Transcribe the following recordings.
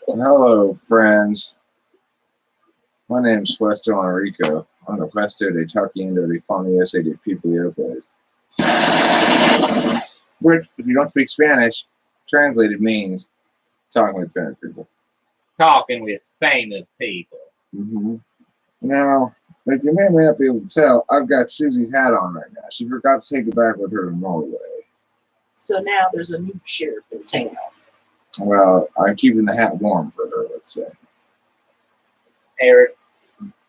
Hello, friends. My name's Puesto Enrico. I'm the Puesto de Taquiendo de Familias de People. Which, if you don't speak Spanish, translated means talking with famous people. Talking with famous people. Now, like you may or may not be able to tell, I've got Susie's hat on right now. She forgot to take it back with her to Norway. So now there's a new sheriff in town. Well, I'm keeping the hat warm for her, let's say. Eric,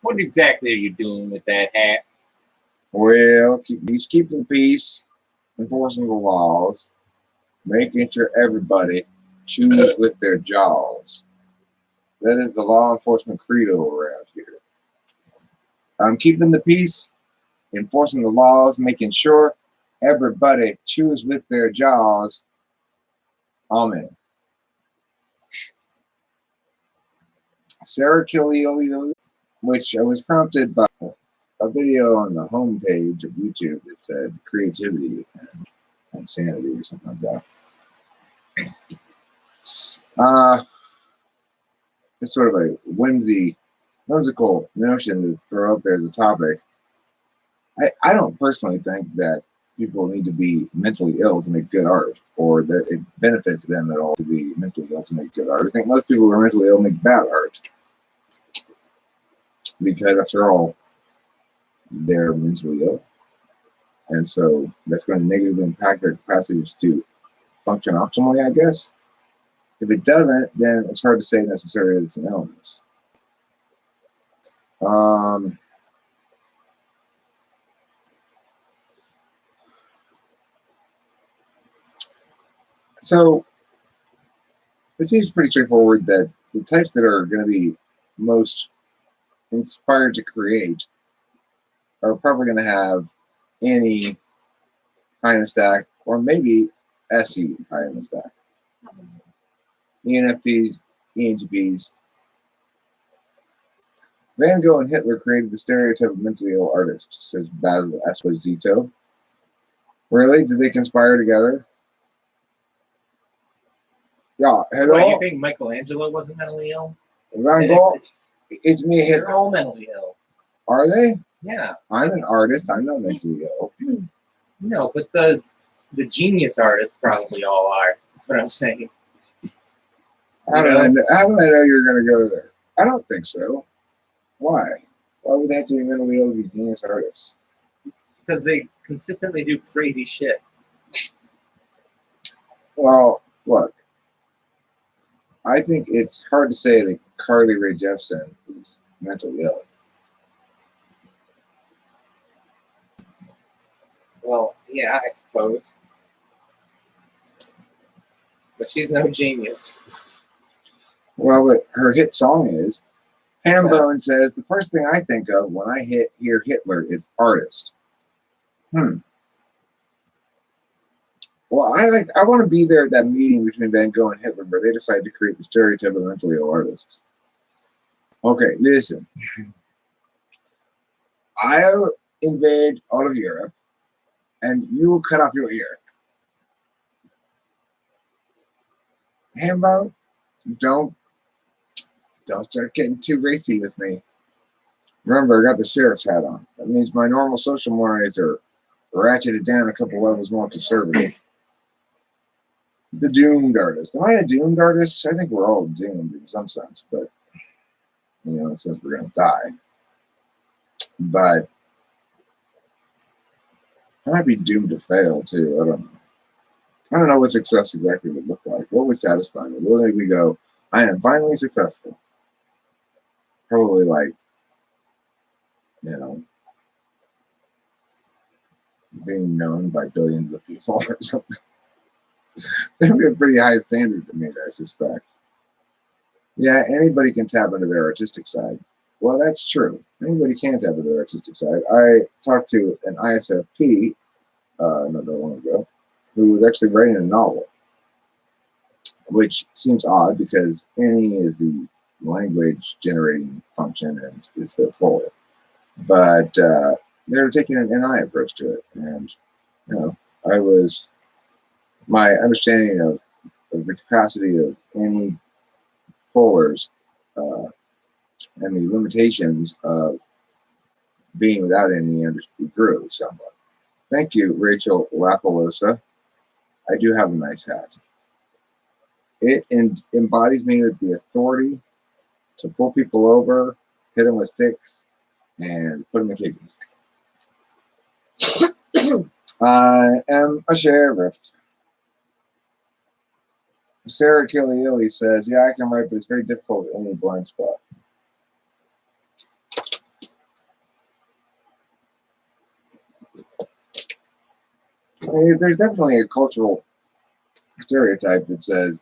what exactly are you doing with that hat? Well, he's keeping the peace, enforcing the laws, making sure everybody chews with their jaws. That is the law enforcement credo around here. I'm keeping the peace, enforcing the laws, making sure everybody chews with their jaws. Amen. Sarah Killioli, which I was prompted by a video on the homepage of YouTube that said creativity and insanity or something like that. It's sort of a whimsical notion to throw up there as a topic. I don't personally think that people need to be mentally ill to make good art, or that it benefits them at all to be mentally ill to make good art. I think most people who are mentally ill make bad art, because after all, they're mentally ill, and so that's going to negatively impact their capacity to function optimally, I guess. If it doesn't, then it's hard to say necessarily that it's an illness. So it seems pretty straightforward that the types that are going to be most inspired to create are probably going to have any high in the stack, or maybe SE high in the stack. ENFPs, ENTPs. Van Gogh and Hitler created the stereotype of mentally ill artist, says Basil Esposito. Really? Did they conspire together? Yeah. Hello? Why, you think Michelangelo wasn't mentally ill? Van Gogh, it's me, Hitler. They're all mentally ill. Are they? Yeah. I'm an artist. I'm not mentally ill. No, but the genius artists probably all are. That's what I'm saying. How did I know you were going to go there? I don't think so. Why? Why would they have to be mentally ill to be genius artists? Because they consistently do crazy shit. Well, look. I think it's hard to say that Carly Rae Jepsen is mentally ill. Well, yeah, I suppose. But she's no genius. Well, but her hit song is, Hambone says, the first thing I think of when I hear Hitler is artist. Well, I want to be there at that meeting between Van Gogh and Hitler where they decide to create the stereotype of mentally ill artists. Okay, listen. I'll invade all of Europe, and you will cut off your ear. Hambone, don't start getting too racy with me. Remember, I got the sheriff's hat on. That means my normal social mores are ratcheted down a couple levels more conservative. The doomed artist. Am I a doomed artist? I think we're all doomed in some sense, but in a sense we're going to die. But I might be doomed to fail too. I don't know what success exactly would look like. What would satisfy me? What would make me go, I am finally successful? Probably like, being known by billions of people or something. That'd be a pretty high standard to me, I suspect. Yeah, anybody can tap into their artistic side. Well, that's true. Anybody can tap into their artistic side. I talked to an ISFP not that long ago who was actually writing a novel, which seems odd because any is the language generating function and it's their floor. But they were taking an NI approach to it, and my understanding of the capacity of any polars and the limitations of being without any grew somewhat. Thank you, Rachel Lapalosa. I do have a nice hat. It embodies me with the authority to pull people over, hit them with sticks, and put them in cages. I am a sheriff. Sarah Killiilly says, yeah, I can write, but it's very difficult in any blind spot. I mean, there's definitely a cultural stereotype that says,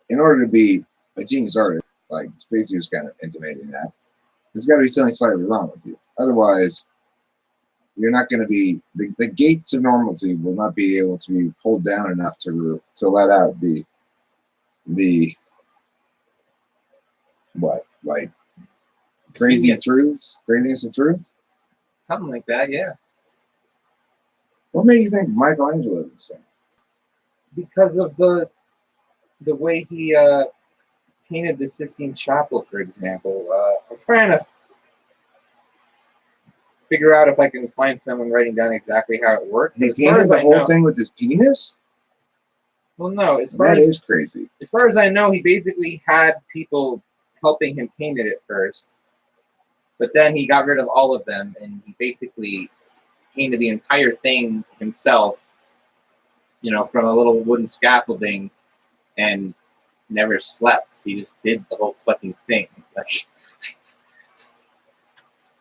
in order to be a genius artist, like Spacey was kind of intimating that, there's got to be something slightly wrong with you. Otherwise, you're not going to be, the gates of normalcy will not be able to be pulled down enough to let out the what, like crazy truths, craziness of truth? Something like that, yeah. What made you think Michelangelo was saying? Because of the way he painted the Sistine Chapel, for example. I'm trying to figure out if I can find someone writing down exactly how it worked. He painted the whole thing with his penis? Well, no. That is crazy. As far as I know, he basically had people helping him paint it at first, but then he got rid of all of them, and he basically painted the entire thing himself, you know, from a little wooden scaffolding, and never slept. He just did the whole fucking thing.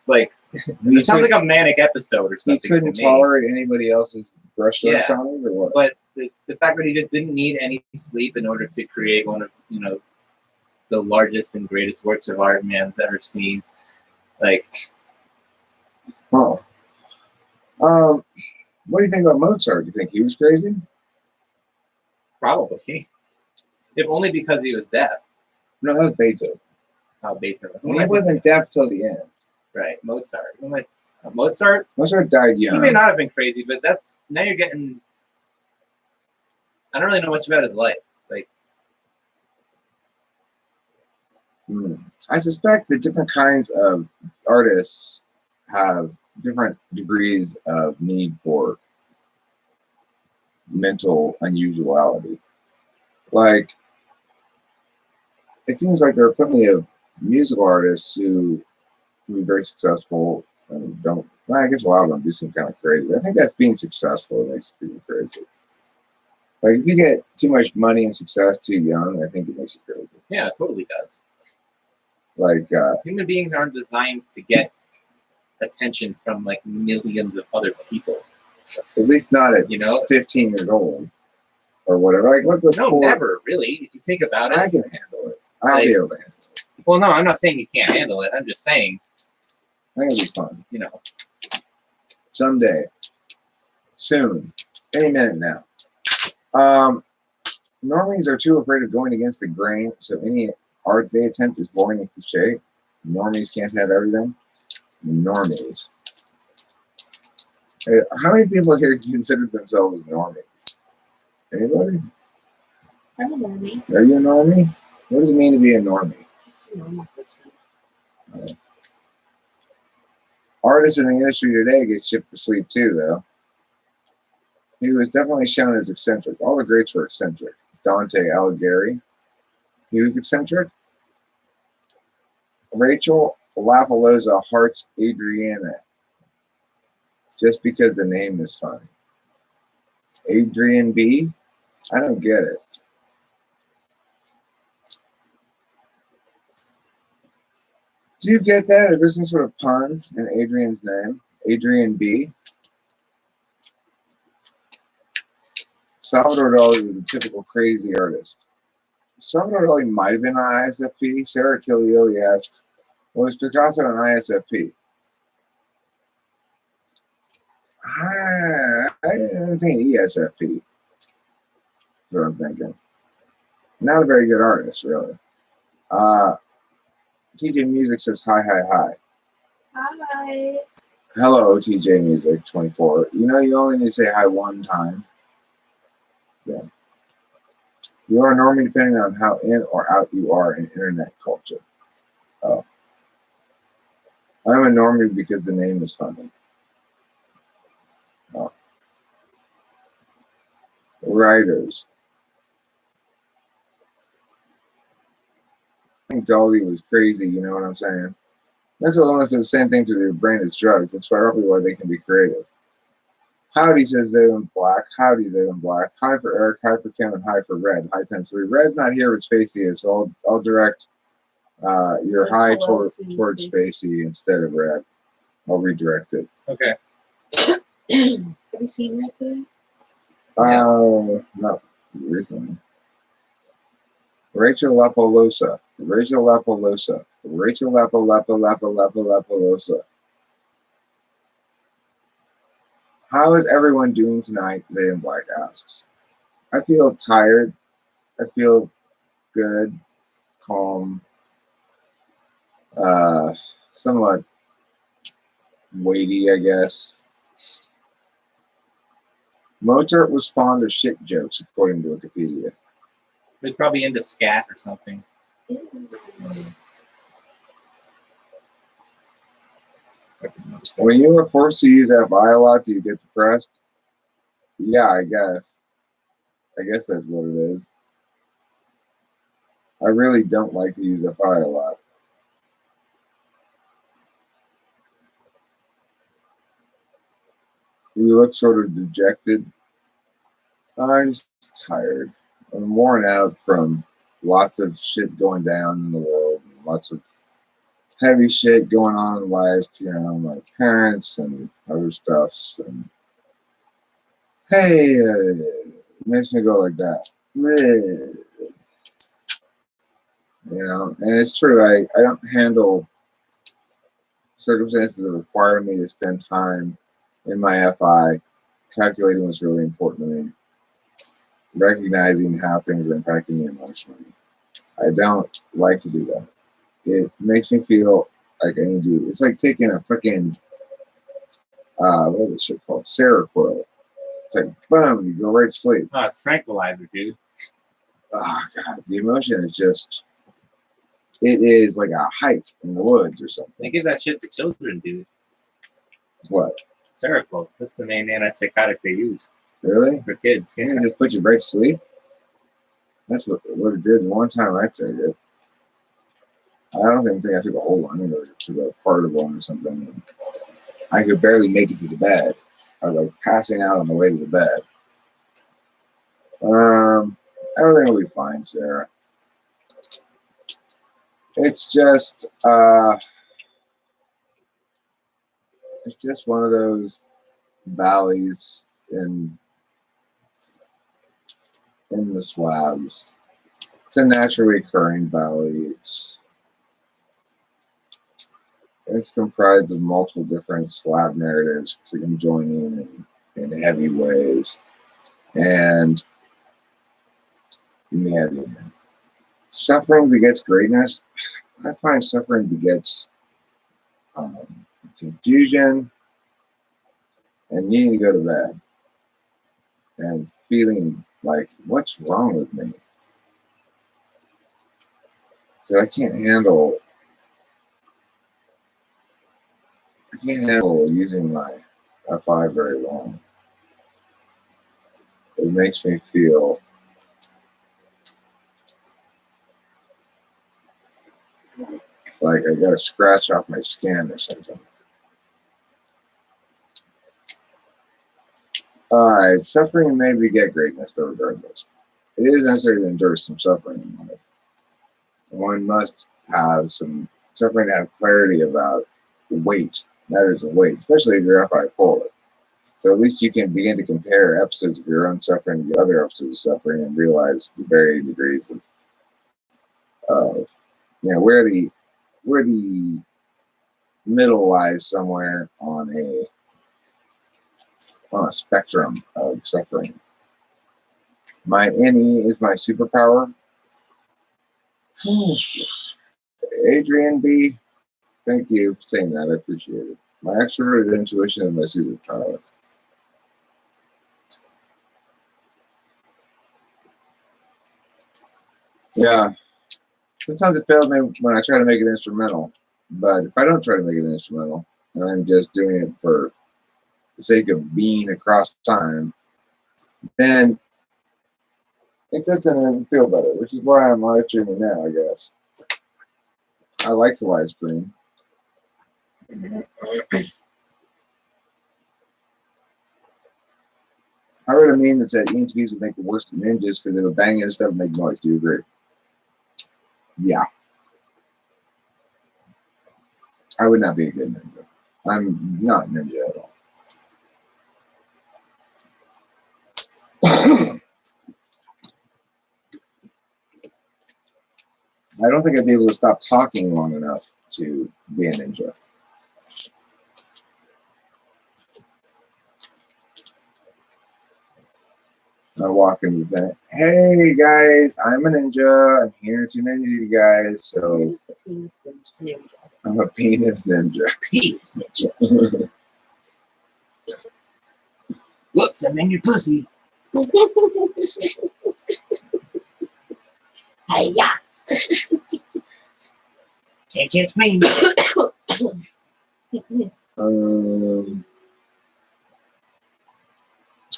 Like it sounds like a manic episode or something. He couldn't tolerate anybody else's brushstrokes on it, or what? But the fact that he just didn't need any sleep in order to create one of, you know, the largest and greatest works of art man's ever seen. Like, oh. What do you think about Mozart? Do you think he was crazy? Probably. If only because he was deaf. No, that was Beethoven. Oh, Beethoven. He wasn't deaf till the end. Right, Mozart. Mozart? Mozart died young. He may not have been crazy, but now you're getting... I don't really know much about his life. Like, I suspect that different kinds of artists have different degrees of need for mental unusuality. Like, it seems like there are plenty of musical artists who can be very successful and don't. Well, I guess a lot of them do seem kind of crazy. I think that's being successful that makes people crazy. Like, if you get too much money and success too young, I think it makes you crazy. yeah, it totally does. Like, human beings aren't designed to get attention from like millions of other people. At least not at 15 years old or whatever. Like, look, never really. If you think about it, I can handle it. I'll be able to handle it. Well, no, I'm not saying you can't handle it. I'm just saying, I think it'll be fun. You know, someday, soon, any minute now. Normies are too afraid of going against the grain, so any art they attempt is boring and cliche. Normies can't have everything. Normies. How many people here consider themselves normies? Anybody? I'm a normie. Are you a normie? What does it mean to be a normie? Just a normal person. Artists in the industry today get shit for sleep too, though. He was definitely shown as eccentric. All the greats were eccentric. Dante Alighieri, he was eccentric. Rachel Lapalosa hearts Adriana, just because the name is funny. Adrian B? I don't get it. Do you get that? Is there some sort of pun in Adrian's name? Adrian B? Salvador Dali was a typical crazy artist. Salvador Dali might have been on ISFP. Sarah Killioli asks, was Picasso on ISFP? I don't think ESFP. That's what I'm thinking. Not a very good artist, really. TJ Music says hi, hi, hi. Hi. Hello, TJ Music 24. You know, you only need to say hi one time. Yeah. You are normally depending on how in or out you are in internet culture. Oh. I'm a normie because the name is funny. Oh. Writers. I think Dolly was crazy, you know what I'm saying? Mental illness is the same thing to their brain as drugs. That's probably why they can be creative. Howdy, says Zayden Black. Howdy, Zayden Black. Hi for Eric, hi for Kim, and hi for Red. Hi 10-3. Red's not here, but Spacey is, so I'll direct your Let's hi hello towards Spacey instead of Red. I'll redirect it. Okay. Have you seen Red today? Not recently. Rachel Lapalosa. Rachel Lapalosa. Rachel Lapalosa. How is everyone doing tonight? Zayden Black asks. I feel tired. I feel good, calm, somewhat weighty, I guess. Mozart was fond of shit jokes, according to Wikipedia. He's probably into scat or something. When you are forced to use FI a lot, do you get depressed? Yeah, I guess. I guess that's what it is. I really don't like to use FI a lot. You look sort of dejected. I'm just tired. I'm worn out from lots of shit going down in the world, and lots of heavy shit going on in life, you know, my parents and other stuffs. And hey, it makes me go like that. You know, and it's true. I don't handle circumstances that require me to spend time in my FI calculating what's really important to me, recognizing how things are impacting me emotionally. I don't like to do that. It makes me feel like I need to. It's like taking a freaking what is this shit called? Seroquel. It's like boom, you go right to sleep. Oh, it's tranquilizer, dude. Oh god, the emotion is just. It is like a hike in the woods or something. They give that shit to children, dude. What? Seroquel. That's the main antipsychotic they use Really? for kids. Can't it just put you right to sleep? That's what it did one time I took it. I don't think I took a whole one. I think I took a part of one or something. I could barely make it to the bed. I was like passing out on the way to the bed. Everything will be fine, Sarah. It's just one of those valleys in the slabs. It's a naturally occurring valley. It's comprised of multiple different slab narratives conjoining in heavy ways. And man, suffering begets greatness. I find suffering begets confusion and needing to go to bed and feeling like, what's wrong with me? Because I can't handle using my F5 very long. It makes me feel like I got a scratch off my skin or something. Alright, suffering may beget greatness, though, regardless. It is necessary to endure some suffering in life. One must have some suffering to have clarity about weight, matters of weight, especially if you're bipolar. So at least you can begin to compare episodes of your own suffering to other episodes of suffering and realize the varying degrees of where the middle lies somewhere on a spectrum of suffering. My NE is my superpower. Adrian B, thank you for saying that. I appreciate it. My extroverted intuition is my superpower. Yeah. Sometimes it fails me when I try to make it instrumental. But if I don't try to make it instrumental, and I'm just doing it for the sake of being across time, then it doesn't feel better, which is why I'm live streaming now, I guess. I like to live stream. I read a meme that said EMTs would make the worst ninjas because they would bang into stuff and make noise. Do you agree? Yeah. I would not be a good ninja. I'm not a ninja at all. I don't think I'd be able to stop talking long enough to be a ninja. I walk into the vent. Hey guys, I'm a ninja. I'm here to ninja you guys. So You're just a penis ninja. I'm a penis ninja. Penis ninja. Whoops, I'm in your pussy. Hey, yeah. Can't catch me.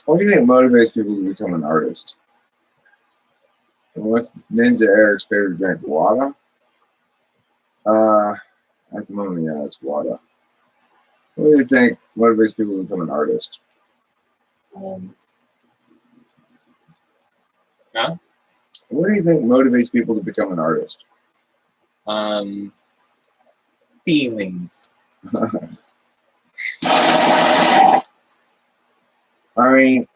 What do you think motivates people to become an artist? And what's Ninja Eric's favorite drink? Water? At the moment, yeah, it's water. What do you think motivates people to become an artist? Huh? What do you think motivates people to become an artist? Feelings. I mean,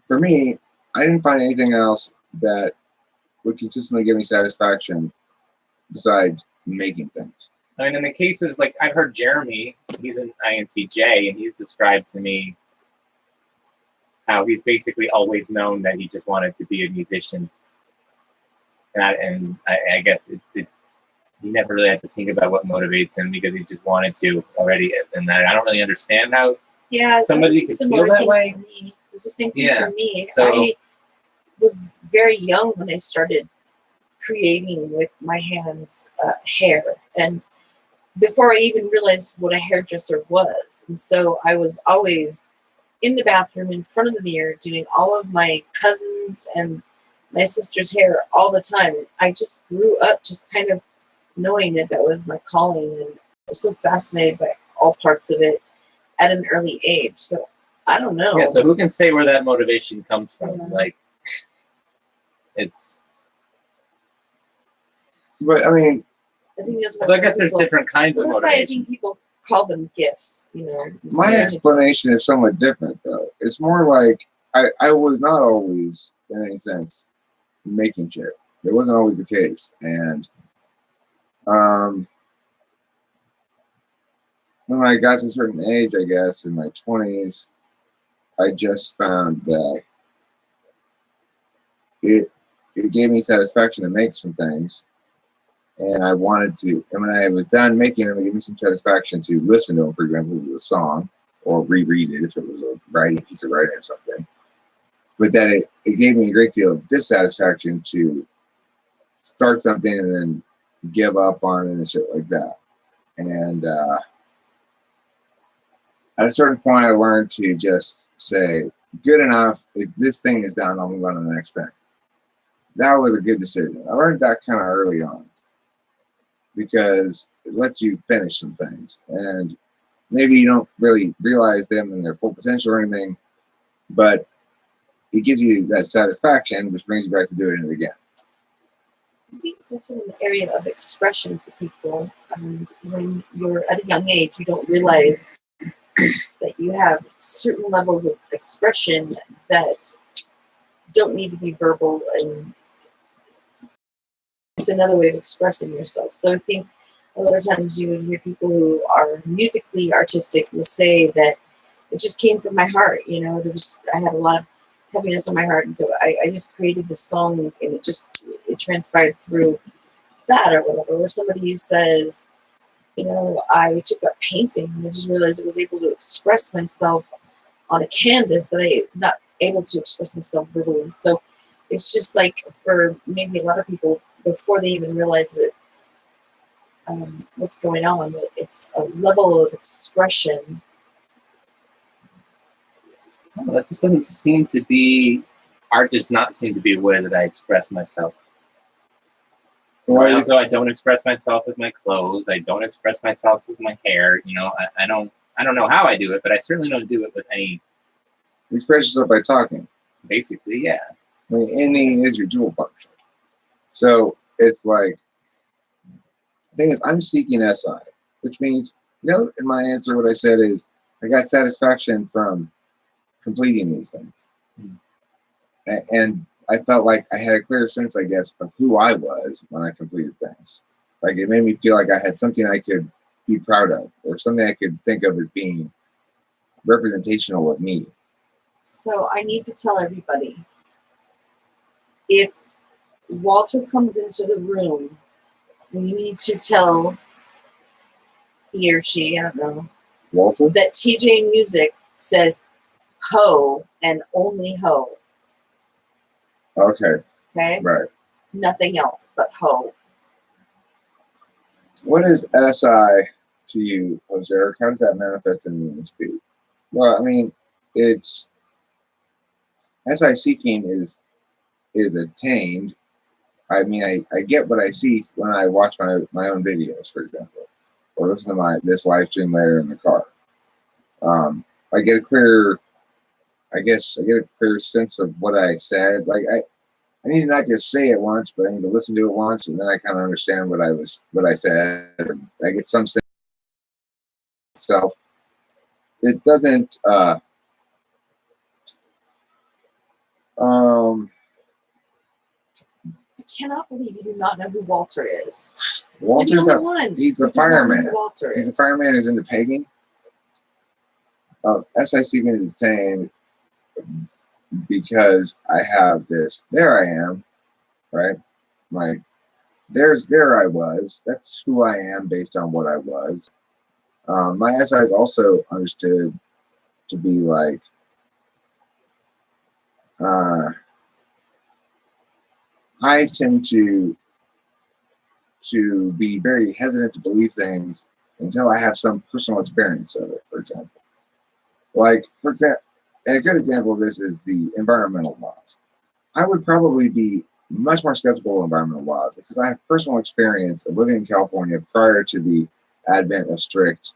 for me, I didn't find anything else that would consistently give me satisfaction besides making things. I mean, in the case of, like, I've heard Jeremy, he's an INTJ, and he's described to me how he's basically always known that he just wanted to be a musician. And I guess he never really had to think about what motivates him because he just wanted to already. And I don't really understand how somebody could feel that way. It was the same thing for me. So, I was very young when I started creating with my hands hair. And before I even realized what a hairdresser was. And so I was always in the bathroom in front of the mirror doing all of my cousins and my sister's hair all the time. I just grew up just kind of knowing that that was my calling, and I was so fascinated by all parts of it at an early age. So I don't know. Yeah, so who can say where that motivation comes from? Yeah. Like, it's... But, I mean... I think that's Well, I guess there's different kinds of that's why I motivation. think people call them gifts, you know. My explanation is somewhat different, though. It's more like I was not always, in any sense, making shit. It wasn't always the case. And when I got to a certain age, I guess, in my 20s, I just found that it gave me satisfaction to make some things. And I wanted to, and when I was done making them, it gave me some satisfaction to listen to them, for example, if it was a song, or reread it if it was a piece of writing or something. But then it gave me a great deal of dissatisfaction to start something and then give up on it and shit like that. And at a certain point, I learned to just say, good enough, if this thing is done, I'll move on to the next thing. That was a good decision. I learned that kind of early on, because it lets you finish some things. And maybe you don't really realize them in their full potential or anything, but it gives you that satisfaction, which brings you back to doing it again. I think it's also an area of expression for people. And when you're at a young age, you don't realize that you have certain levels of expression that don't need to be verbal, and it's another way of expressing yourself. So I think a lot of times you would hear people who are musically artistic will say that it just came from my heart. You know, I had a lot of heaviness on my heart, and so I just created this song, and it transpired through that or whatever. Or somebody who says, you know, I took up painting and I just realized I was able to express myself on a canvas that I'm not able to express myself verbally. So it's just like for maybe a lot of people before they even realize that what's going on, that it's a level of expression. Well, that just doesn't seem to be, art does not seem to be a way that I express myself. Also, I don't express myself with my clothes. I don't express myself with my hair. You know, I don't know how I do it, but I certainly don't do it with any. You express yourself by talking. Basically, yeah. I mean, any is your dual function. So it's like, the thing is, I'm seeking SI, which means, in my answer, what I said is, I got satisfaction from completing these things. And I felt like I had a clear sense, I guess, of who I was when I completed things. Like, it made me feel like I had something I could be proud of, or something I could think of as being representational of me. So I need to tell everybody, if Walter comes into the room, we need to tell he or she, I don't know, Walter? that TJ Music says ho and only ho. Okay. Okay? Right. Nothing else but ho. What is SI to you, Jose? Eric? How does that manifest in human speech? Well, I mean, it's SI seeking is attained. I mean, I get what I see when I watch my own videos, for example, or listen to this live stream later in the car. I get a clear, sense of what I said. Like I need to not just say it once, but I need to listen to it once, and then I kind of understand what I said. I get some sense of itself. It doesn't. I cannot believe you do not know who Walter is. Walter's he's a fireman. He's a fireman who's into pegging. SI seeking is attained because I have this. There I am, right? There I was. That's who I am based on what I was. My SI is also understood to be like, I tend to be very hesitant to believe things until I have some personal experience of it, for example. Like, for example, and a good example of this is the environmental laws. I would probably be much more skeptical of environmental laws because I have personal experience of living in California prior to the advent of strict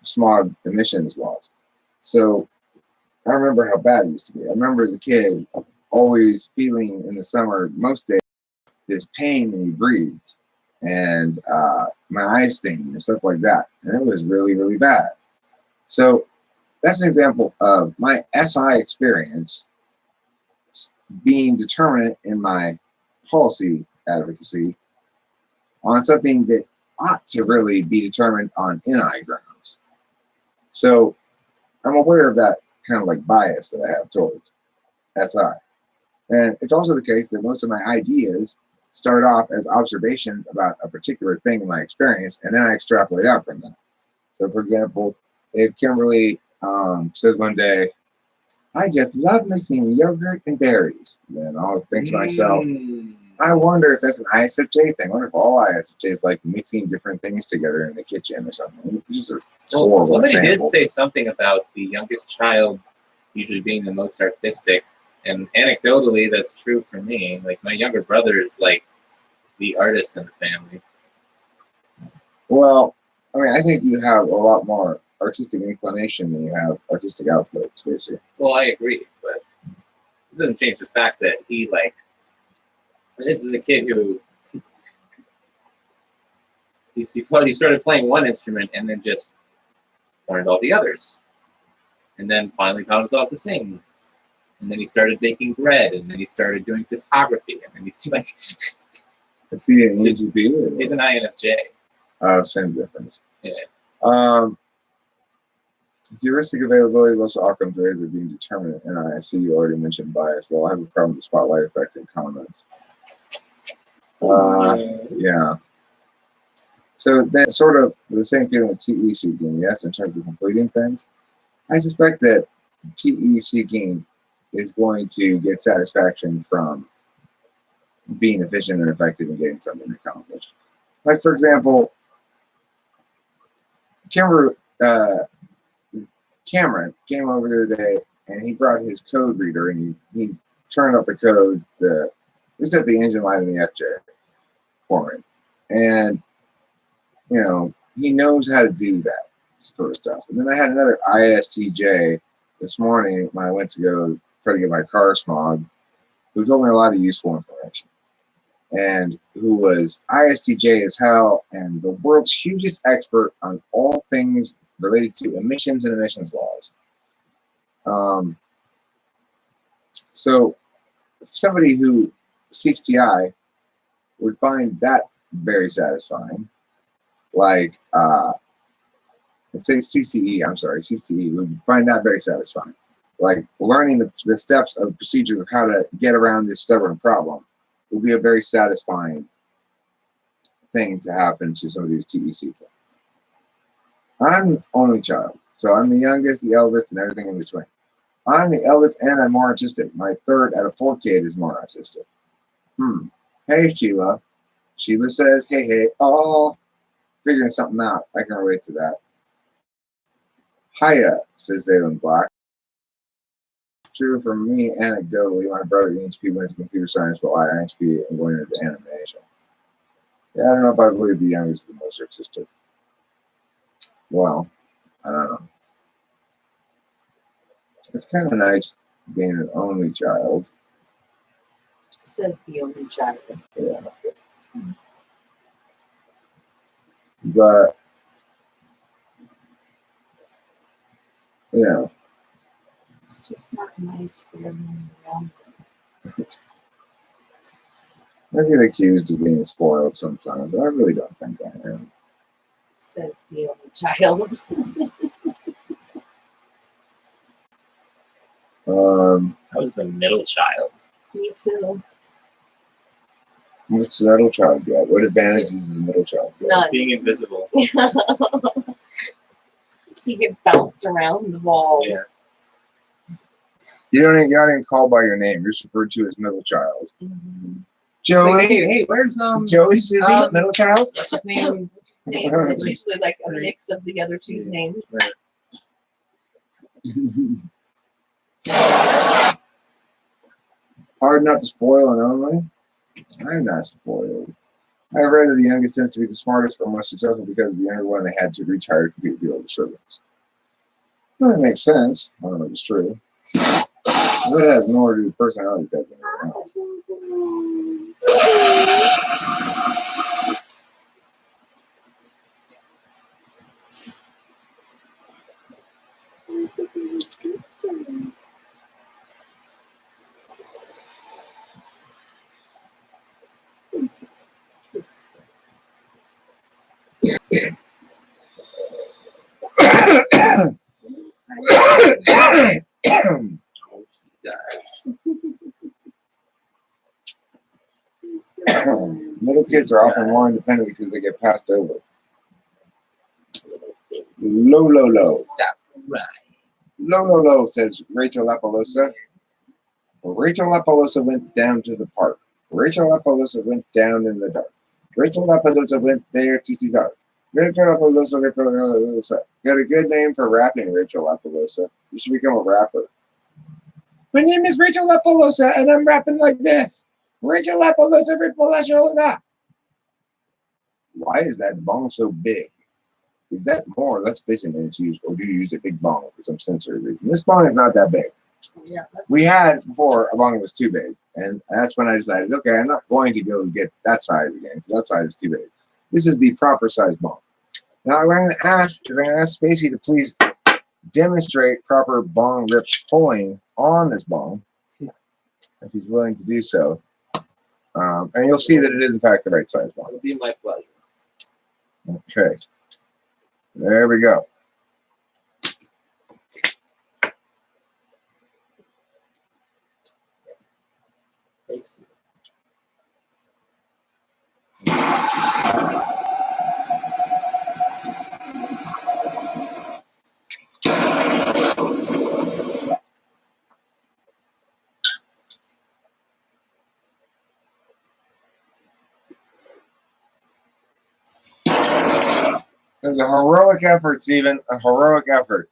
smog emissions laws. So I remember how bad it used to be. I remember as a kid always feeling in the summer, most days, this pain when you breathed, and my eyes stinging and stuff like that. And it was really, really bad. So that's an example of my SI experience being determinant in my policy advocacy on something that ought to really be determined on NI grounds. So I'm aware of that kind of like bias that I have towards SI. And it's also the case that most of my ideas start off as observations about a particular thing in my experience, and then I extrapolate out from that. So, for example, if Kimberly says one day, I just love mixing yogurt and berries, then I'll think to myself, I wonder if that's an ISFJ thing. I wonder if all ISFJs like mixing different things together in the kitchen or something. It's just a horrible somebody example. did say something about the youngest child usually being the most artistic. And anecdotally, that's true for me. Like, my younger brother is like the artist in the family. Well, I mean, I think you have a lot more artistic inclination than you have artistic output, basically. Well, I agree, but it doesn't change the fact that he, like, this is a kid who he started playing one instrument and then just learned all the others. And then finally taught himself to sing. And then he started baking bread, and then he started doing photography, and then he's like, Is he an EGP? he's an INFJ. Same difference. Yeah. Heuristic availability of most outcomes ways are being determined, and I see you already mentioned bias, though I have a problem with the spotlight effect in comments. Yeah. So then sort of the same feeling with TE seeking, yes, in terms of completing things. I suspect that TE seeking is going to get satisfaction from being efficient and effective and getting something accomplished. Like, for example, Cameron came over the other day and he brought his code reader and he turned up the code, we set the engine light in the FJ for me. And, you know, he knows how to do that sort of stuff. And then I had another ISTJ this morning when I went to go try to get my car smogged, who told me a lot of useful information. And who was ISTJ as hell and the world's hugest expert on all things related to emissions and emissions laws. So somebody who seeks TI would find that very satisfying. Like, let's say CCE, I'm sorry, CCE would find that very satisfying. Like learning the steps of procedure of how to get around this stubborn problem would be a very satisfying thing to happen to somebody who's TE seeking. I'm only child, so I'm the youngest, the eldest, and everything in between. I'm the eldest and I'm more autistic. My third out of 4 kids is more autistic. Hey, Sheila. Sheila says, hey, oh, figuring something out. I can relate to that. Hiya, says Zaylen Black. True for me, anecdotally, my brother EHP went to computer science, while I IHP and going into animation. Yeah, I don't know if I believe the youngest is the most autistic. Well, I don't know. It's kind of nice being an only child. Says the only child. Yeah. But, you know. It's just not nice for everyone around. I get accused of being spoiled sometimes, but I really don't think I am. Says the only child. I was the middle child. Me too. What's the middle child get? What advantages does the middle child get? None. Being invisible. He get bounced around the walls. Yeah. You're not even called by your name. You're just referred to as middle child. Mm-hmm. Joey, Like, hey, where's Joey, Susie, middle child? what's his name? It's usually like a mix of the other two's names. Hard not to spoil and only. I'm not spoiled. I read that the youngest tends to be the smartest or most successful because the younger one they had to retire to compete with the older siblings. Well, that makes sense. I don't know if it's true. But it has more to do with personality type than anything else. Little kids are often more independent because they get passed over. Low. Stop. Right. Low, says Rachel Lapalosa. Rachel Lapalosa went down to the park. Rachel Lapalosa went down in the dark. Rachel Lapalosa went there to see art. Rachel Lapalosa. Got a good name for rapping, Rachel Lapalosa. You should become a rapper. My name is Rachel Lapalosa, and I'm rapping like this. Rachel Lapalosa, Ripolasholaga. Why is that bong so big? Is that more or less fishing than it's used, or do you use a big bong for some sensory reason? This bong is not that big. Yeah. We had before a bong that was too big, and that's when I decided, okay, I'm not going to go get that size again, because that size is too big. This is the proper size bong. Now I'm going to ask Spacey to please demonstrate proper bong rip pulling on this bong, if he's willing to do so. And you'll see that it is in fact the right size bong. It would be my pleasure. Okay. There we go. There's a heroic effort, Stephen. A heroic effort.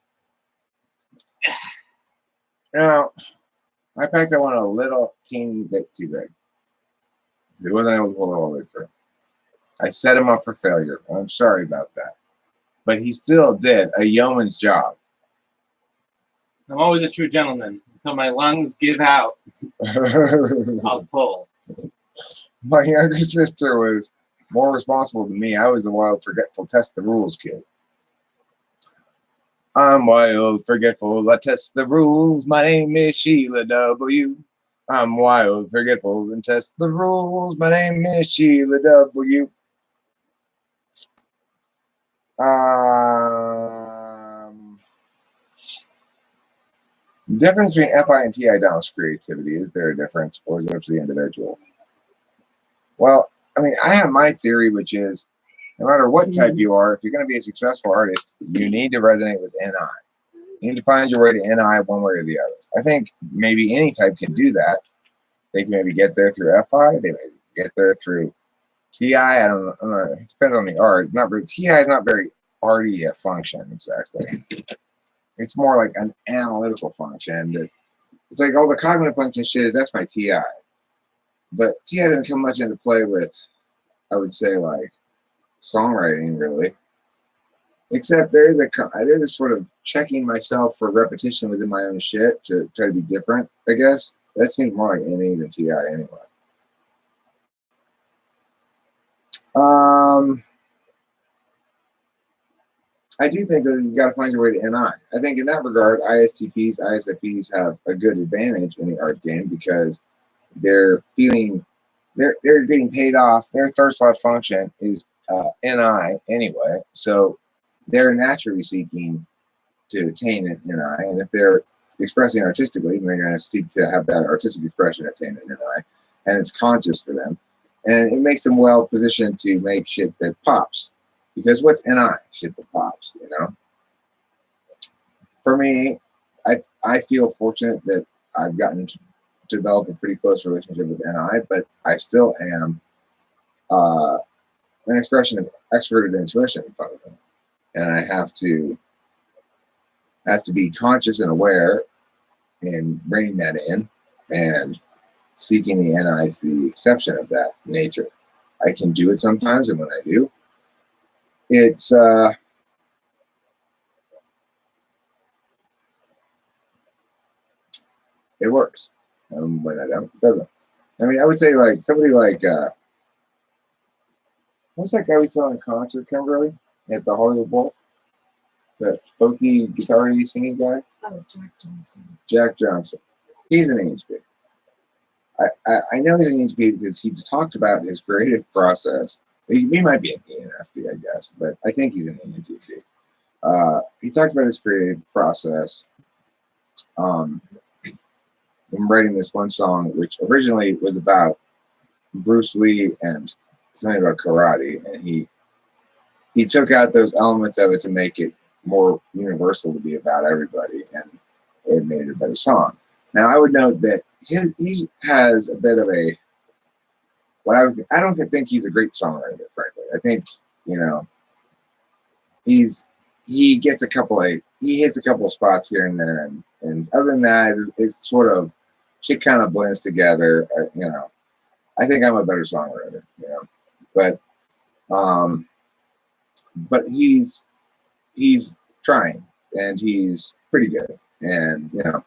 You know, I packed that one a little teeny bit too big. He wasn't able to pull it all the way through. I set him up for failure. I'm sorry about that. But he still did a yeoman's job. I'm always a true gentleman. Until my lungs give out, I'll pull. My younger sister was more responsible than me. I was the wild, forgetful, test the rules kid. I'm wild, forgetful, I test the rules. My name is Sheila W. I'm wild, forgetful, and test the rules. My name is Sheila W. The difference between FI and TI downs creativity. Is there a difference, or is it up to the individual? Well, I mean, I have my theory, which is no matter what type you are, if you're going to be a successful artist, you need to resonate with NI. You need to find your way to NI one way or the other. I think maybe any type can do that. They can maybe get there through FI. They may get there through TI. I don't know. It depends on the art. Not very, TI is not very arty a function exactly. It's more like an analytical function. It's like all the cognitive function shit is that's my TI. But TI doesn't come much into play with, I would say, like songwriting really. Except there's a sort of checking myself for repetition within my own shit to try to be different, I guess. That seems more like NE than TI anyway. I do think that you got to find your way to NI. I think in that regard, ISTPs, ISFPs have a good advantage in the art game because they're getting paid off. Their third slot function is NI anyway, so they're naturally seeking to attain an NI, and if they're expressing artistically, then they're going to seek to have that artistic expression attain an NI, and it's conscious for them, and it makes them well positioned to make shit that pops. Because what's NI? Shit that pops, you know? For me, I feel fortunate that I've gotten to develop a pretty close relationship with NI, but I still am an expression of extroverted intuition in front of them. And I have to be conscious and aware in bringing that in and seeking the NI to the exception of that nature. I can do it sometimes, and when I do, it works. When I don't, it doesn't. I mean, I would say like somebody like what's that guy we saw in concert, Kimberly, at the Hollywood Bowl? That folky guitar-y singing guy? Oh, Jack Johnson. Jack Johnson. He's an EHP. I know he's an EHP because he's talked about his creative process. He might be an ENFP, I guess, but I think he's an ENTP. He talked about his creative process in writing this one song, which originally was about Bruce Lee and something about karate, and he took out those elements of it to make it more universal to be about everybody, and it made it a better song. Now, I would note that he has a bit of a I don't think he's a great songwriter, frankly. I think, you know, he hits a couple of spots here and there, and other than that, it's sort of shit kind of blends together. You know, I think I'm a better songwriter, you know, but he's trying, and he's pretty good, and you know.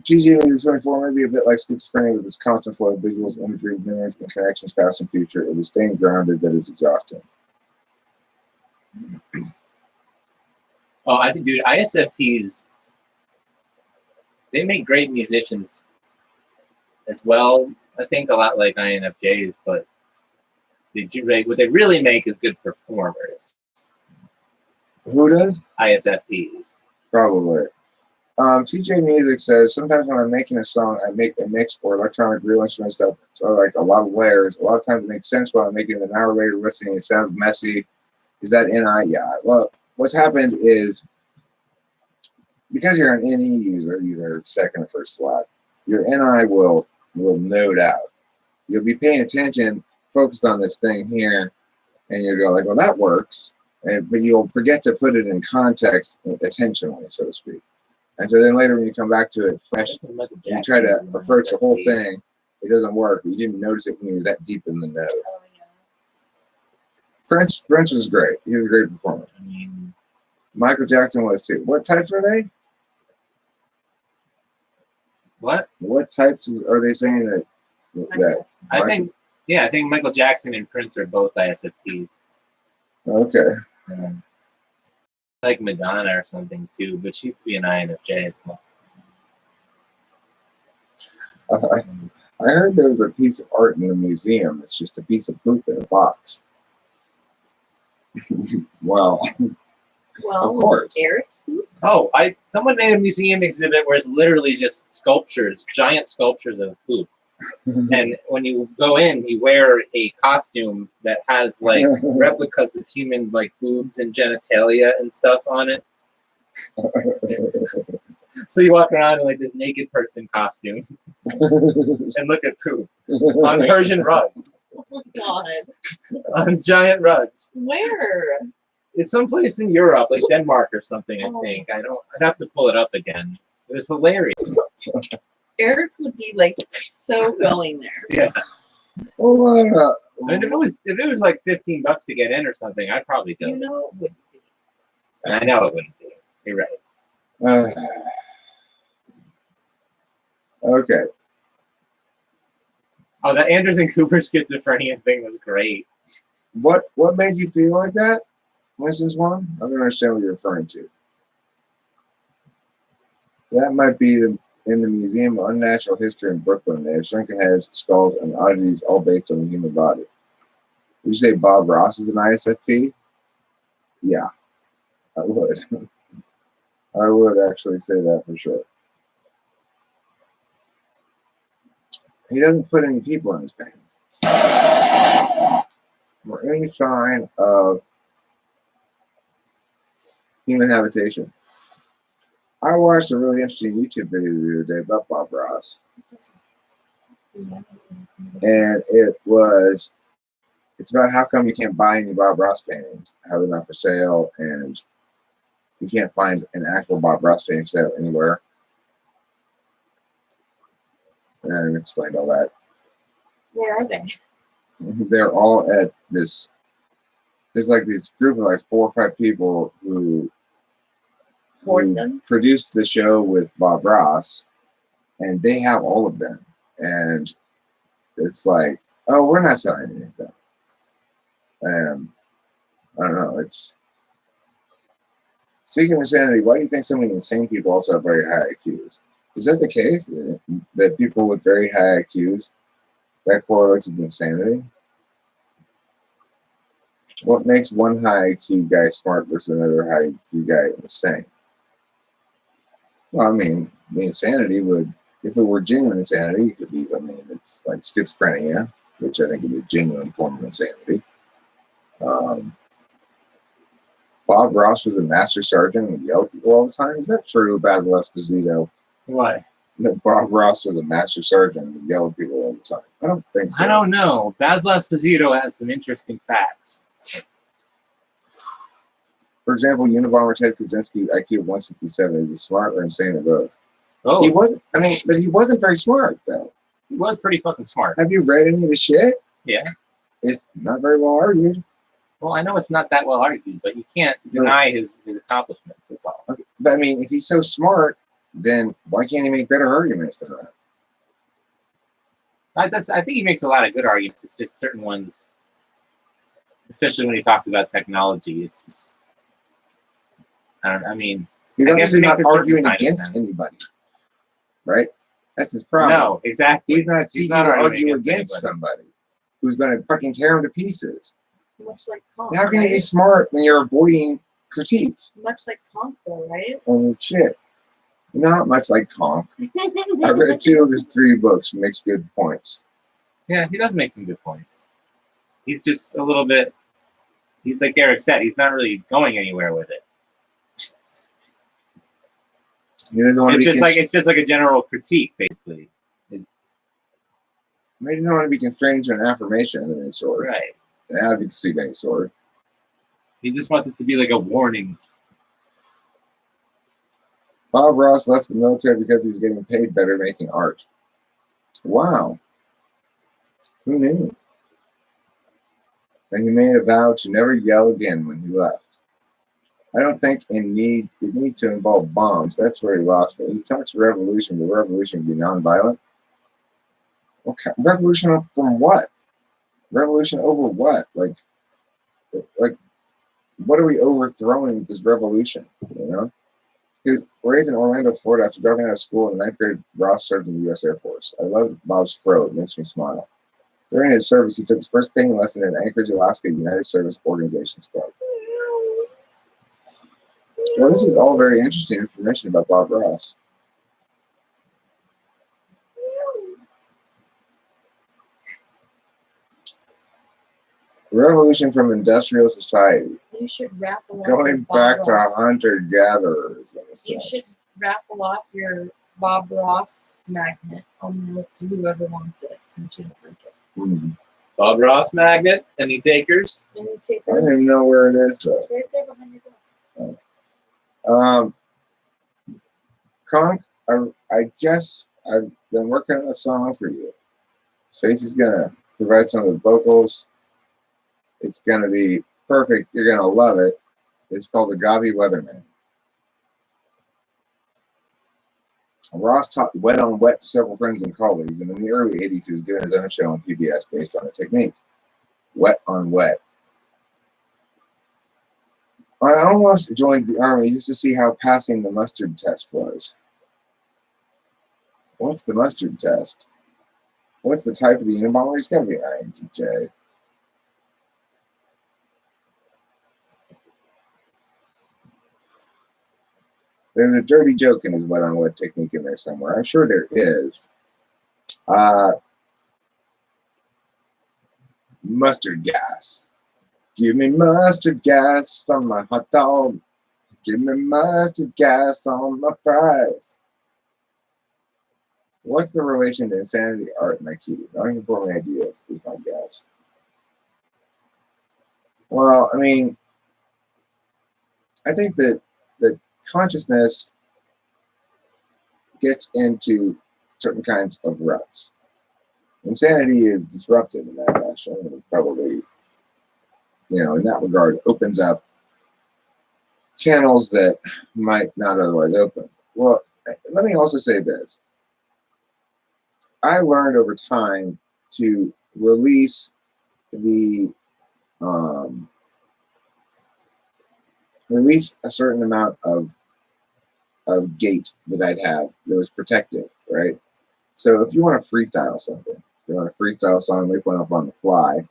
TJ 24 may be a bit like schizophrenia with its constant flow of visuals, imagery, memories, and connections past and future. It is staying grounded that is exhausting. Oh, I think, dude, ISFPs, they make great musicians as well. I think a lot like INFJs, but what they really make is good performers. Who does? ISFPs. Probably. TJ Music says, sometimes when I'm making a song, I make a mix or electronic real instrument stuff, so like a lot of layers. A lot of times it makes sense while I'm making it. An hour later listening, it sounds messy. Is that NI? Yeah. Well, what's happened is because you're an NE user, either second or first slot, your NI will node out. You'll be paying attention, focused on this thing here, and you go like, well, that works, but you'll forget to put it in context intentionally, so to speak. And so then later when you come back to it fresh, you try to approach the whole thing, it doesn't work. You didn't notice it when you were that deep in the know. Oh, yeah. Prince was great. He was a great performer. I mean, Michael Jackson was too. What types are they? what? What types are they saying that? I think Michael Jackson and Prince are both ISFPs. Okay. Like Madonna or something too, but she could be an INFJ as well. I heard there was a piece of art in a museum that's just a piece of poop in a box. Well, Well, of was course. it Eric's poop? Oh, someone made a museum exhibit where it's literally just sculptures, giant sculptures of poop. And when you go in, you wear a costume that has like replicas of human like boobs and genitalia and stuff on it. So you walk around in like this naked person costume and look at poop on Persian rugs, Oh my god. on giant rugs. Where? It's someplace in Europe, like Denmark or something. I Oh. think I'd have to pull it up again. It was hilarious. Eric would be like so going there. Yeah. Well, I mean, if it was like $15 to get in or something, I'd probably go. You know it would be. I know it wouldn't be. You're right. Okay. Oh, that Anderson Cooper schizophrenia thing was great. What made you feel like that? What's this one? I don't understand what you're referring to. That might be in the Museum of Unnatural History in Brooklyn. They have shrunken heads, skulls, and oddities all based on the human body. Would you say Bob Ross is an ISFP? Yeah, I would. I would actually say that for sure. He doesn't put any people in his paintings or any sign of human habitation. I watched a really interesting YouTube video the other day about Bob Ross, and it's about how come you can't buy any Bob Ross paintings, how they're not for sale, and you can't find an actual Bob Ross painting for sale anywhere. And I explained all that. Where are they? They're all at this. There's like this group of like 4 or 5 people who Hoard them? produced the show with Bob Ross, and they have all of them. And it's like, oh, we're not selling any of them. I don't know. It's speaking of insanity. Why do you think so many insane people also have very high IQs? Is that the case? That people with very high IQs, that correlates with insanity? What makes one high IQ guy smart versus another high IQ guy insane? Well, I mean, the insanity would, if it were genuine insanity, it could be, I mean, it's like schizophrenia, which I think is a genuine form of insanity. Bob Ross was a master sergeant and yelled at people all the time. Is that true, Basil Esposito? What? That Bob Ross was a master sergeant and yelled at people all the time? I don't think so. I don't know. Basil Esposito has some interesting facts. For example, Unabomber Ted Kaczynski, IQ of 167, is he smart or insane or both? Oh, He wasn't. I mean, but he wasn't very smart though. he was pretty fucking smart. Have you read any of the shit? Yeah. It's not very well argued. Well, I know it's not that well argued, but you can't deny his accomplishments. That's all. Okay. But I mean, if he's so smart, then why can't he make better arguments than that? I think he makes a lot of good arguments. It's just certain ones, especially when he talks about technology. It's just, I mean, He's I guess obviously it makes not a certain arguing kind of against sense. anybody, right? That's his problem. no, exactly. He's not seeking to arguing argue against anybody. somebody who's going to fucking tear him to pieces. Much like Conk, How can you be right? smart when you're avoiding critique? Much like Conk, though, right? Oh shit! Not much like Conk. I read 2 of his 3 books. Makes good points. Yeah, he does make some good points. He's just a little bit. He's like Eric said. He's not really going anywhere with it. He doesn't want to It's just like a general critique, basically. He doesn't want to be constrained to an affirmation of any sort. Right. an advocacy of any sort. He just wants it to be like a warning. Bob Ross left the military because he was getting paid better making art. Wow. Who knew? And he made a vow to never yell again when he left. I don't think it needs to involve bombs. That's where he lost me. He talks revolution, but revolution can be nonviolent. Okay, revolution from what? Revolution over what? Like, what are we overthrowing with this revolution? You know? He was raised in Orlando, Florida. After dropping out of school in the 9th grade, Ross served in the U.S. Air Force. I love Bob's fro. It makes me smile. During his service, he took his first painting lesson at Anchorage, Alaska United Service Organizations Club. Well, this is all very interesting information about Bob Ross. Revolution from industrial society. You should raffle off Going your back Bob to Ross. hunter-gatherers. You should raffle off your Bob Ross magnet to whoever wants it, since you don't like it. Bob Ross magnet. Any takers? Any I don't takers? even know where it is, though. It's right there behind your desk. Conk, I've been working on a song for you. Stacey's gonna provide some of the vocals. It's gonna be perfect. You're gonna love it. It's called The Gavi Weatherman. Ross taught Wet on Wet to several friends and colleagues, and in the early 80s, he was doing his own show on PBS based on the technique. Wet on Wet. I almost joined the Army just to see how passing the mustard test was. What's the mustard test? What's the type of the Unabomber? It's got to be INTJ. There's a dirty joke in his wet on wet technique in there somewhere. I'm sure there is. Mustard gas. Give me mustard gas on my hot dog. Give me mustard gas on my fries. What's the relation to insanity, art, and IQ? Not even for an idea is my guess. Well, I mean, I think that consciousness gets into certain kinds of ruts. Insanity is disruptive in that fashion. It probably, in that regard, opens up channels that might not otherwise open. Well, let me also say this. I learned over time to release a certain amount of gate that I'd have that was protective, right? So if you want to freestyle something, if you want to freestyle a song, make one up on the fly,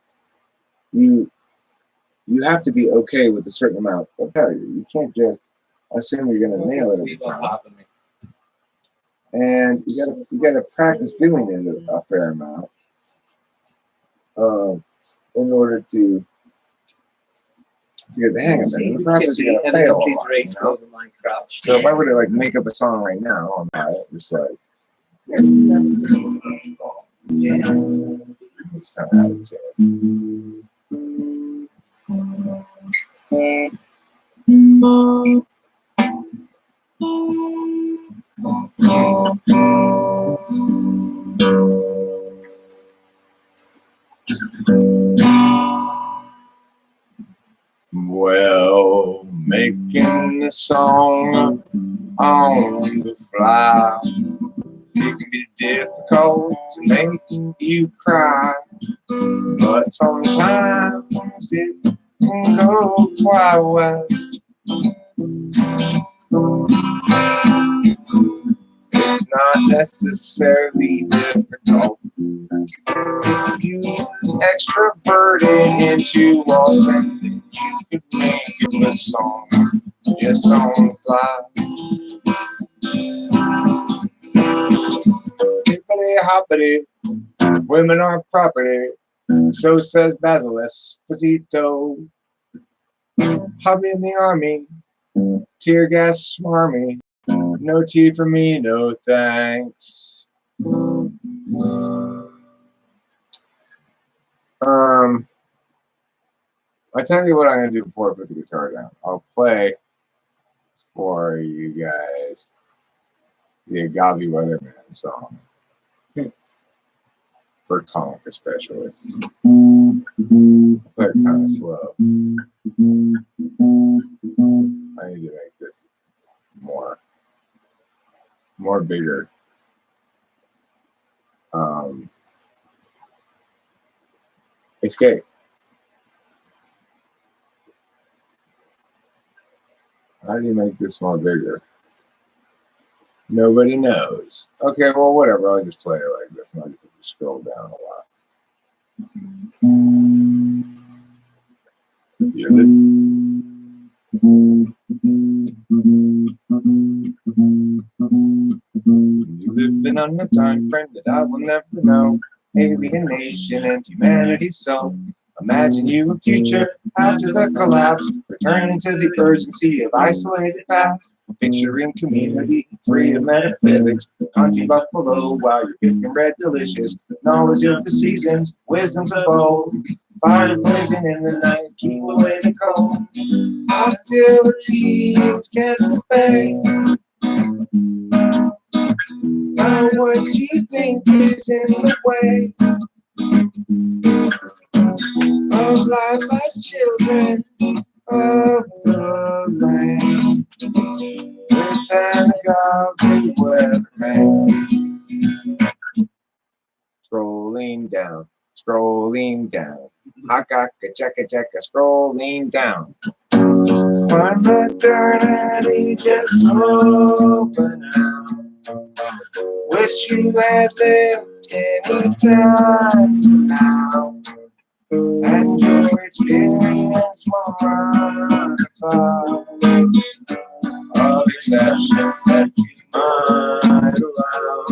you have to be okay with a certain amount of failure. You can't just assume you're going to nail it every time. And you gotta practice doing it a fair amount in order to get the hang of it. In the process, you're gonna fail a lot, you know? So if I were to make up a song right now on that, just like well, making the song on the fly, it can be difficult to make you cry, but sometimes it can go quite well. It's not necessarily difficult. You use extroverted into all things, you could make a song just on the fly. Hippity hoppity, women are property. So says Basil Esposito. Hobby in the army, tear gas smarmy. No tea for me, no thanks. I'll tell you what I'm going to do before I put the guitar down. I'll play for you guys the Agave Weatherman song. For Conk especially. Play it kind of slow. I need to make this more bigger. Escape. How do you make this more bigger? Nobody knows. Okay, well, whatever. I'll just play it like this, and I'll just have to scroll down a lot. You live in on a time frame that I will never know. Alienation and humanity so. Imagine you a future after the collapse, returning to the urgency of isolated past. Picturing community free of metaphysics, hunting buffalo while you're picking red delicious. Knowledge of the seasons, wisdoms of old. Fire blazing in the night, keep away the cold. Hostility is kept at bay. Oh, what you think is in the way of life as children of the land? With an agave weatherman. Scrolling down. Haka chaka chaka, scrolling down. For maternity just open now. Wish you had lived any time now. And your experience won't run far of exceptions that you might allow.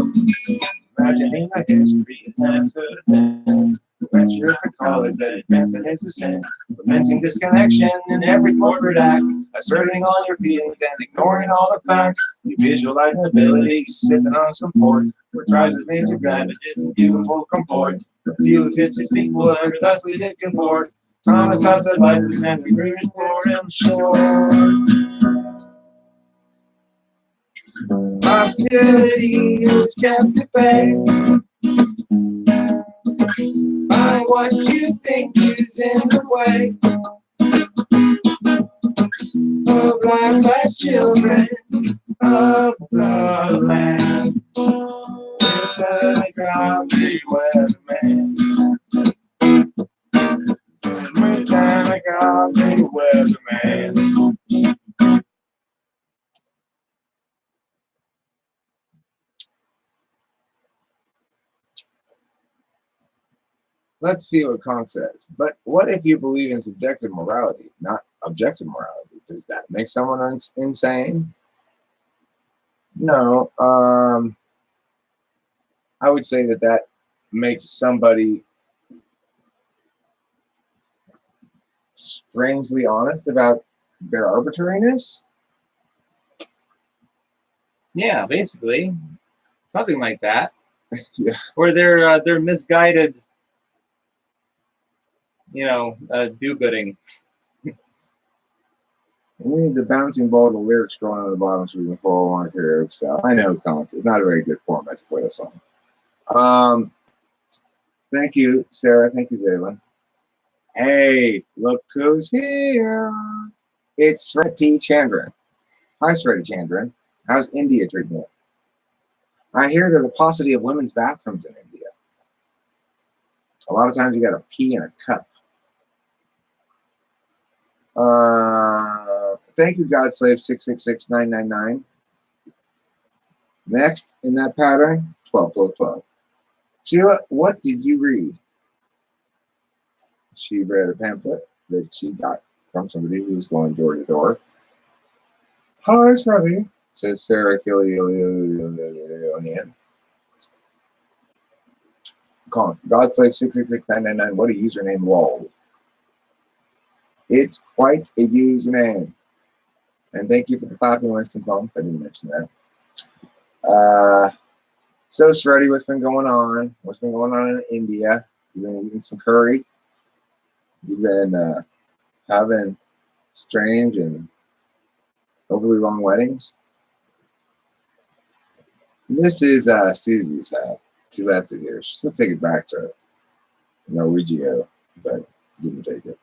Imagining a history of time could have been. Venture at the college that advancement is a sin. Lamenting disconnection in every corporate act. Asserting all your feelings and ignoring all the facts. You visualize ability, sipping on some port. Where tribes of nature savages and beautiful comport. A few twisted people are thusly disconfort. Thomas thoughts of life is as we root and pour him short. Hostility is kept at bay by what you think is in the way of life as children of the land. With an agave weatherman. With an agave weatherman. Let's see what Kong says. But what if you believe in subjective morality, not objective morality? Does that make someone insane? No. I would say that makes somebody strangely honest about their arbitrariness. Yeah, basically, something like that. Yeah. Or they're misguided. Do-gooding. We need the bouncing ball of the lyrics going on the bottom so we can follow along here. So I know Comic is not a very good format to play a song. Thank you, Sarah. Thank you, Zaylin. Hey, look who's here. It's Sreti Chandran. Hi, Sreti Chandran. How's India treating you? I hear there's a paucity of women's bathrooms in India. A lot of times you got to pee in a cup. Thank you, Godslave 666999. Next in that pattern, 12, 12, 12. Sheila, what did you read? She read a pamphlet that she got from somebody who was going door to door. Hi, it's Robbie, says Sarah Killian. Call Godslave 666999. What a username, lol. It's quite a username. And thank you for the clapping, Winston Funk. I didn't mention that. So, Shreddy, what's been going on? What's been going on in India? You've been eating some curry? You've been having strange and overly long weddings. This is Susie's hat. She left it here. She'll take it back to Norwegia, but didn't take it.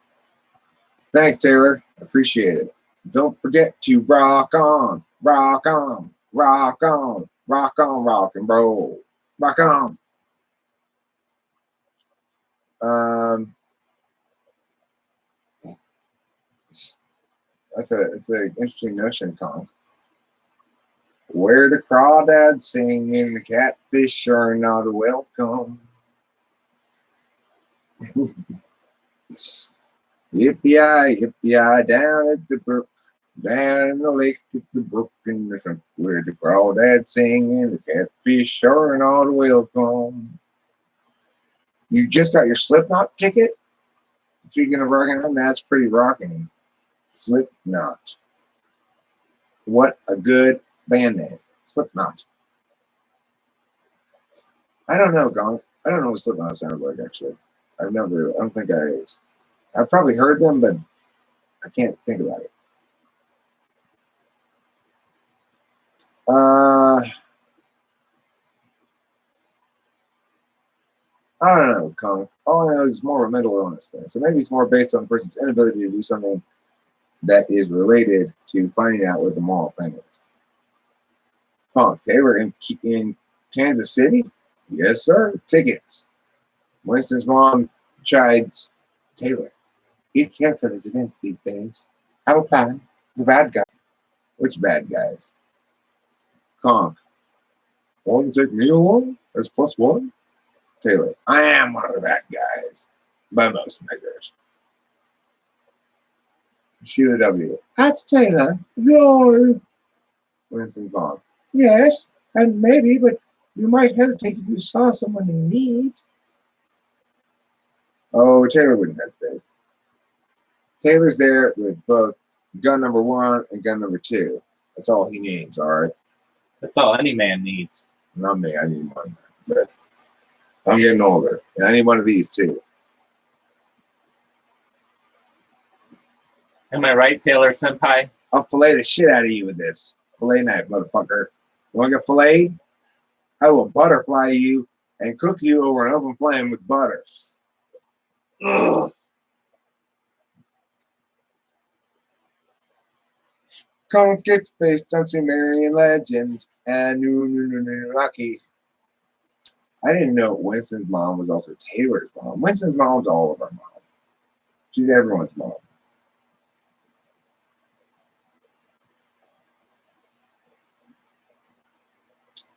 Thanks, Taylor. Appreciate it. Don't forget to rock on, rock on, rock on, rock on, rock and roll, rock on. It's an interesting notion, Conk. Where the crawdads sing and the catfish are not welcome. Yippee-yi, down at the brook, down in the lake at the brook in the sun, where the crawdads sing and the catfish are not welcome. You just got your Slipknot ticket? Speaking of rocking, that's pretty rocking. Slipknot. What a good band name. Slipknot. I don't know, Gonk. I don't know what Slipknot sounds like, actually. I don't think I've probably heard them, but I can't think about it. I don't know, Conk. All I know is more of a mental illness thing. So maybe it's more based on the person's inability to do something that is related to finding out what the moral thing is. Conk, Taylor in Kansas City? Yes, sir. Tickets. Winston's mom chides Taylor. Eat careful at events these days. How about the bad guy? Which bad guys? Conk. Want to take me along as +1? Taylor. I am one of the bad guys. By most measures. Sheila W. That's Taylor. Sorry. Winston's mom. Yes, and maybe, but you might hesitate if you saw someone in need. Oh, Taylor wouldn't hesitate. Taylor's there with both gun number 1 and gun number 2. That's all he needs, all right? That's all any man needs. Not me, I need one. But I'm getting older, and I need one of these too. Am I right, Taylor Senpai? I'll fillet the shit out of you with this. Fillet knife, motherfucker. You want to get filleted? I will butterfly you and cook you over an open flame with butter. Ugh. Conk gets based on Sumerian legend and Nuaki. I didn't know Winston's mom was also Taylor's mom. Winston's mom's all of our mom. She's everyone's mom.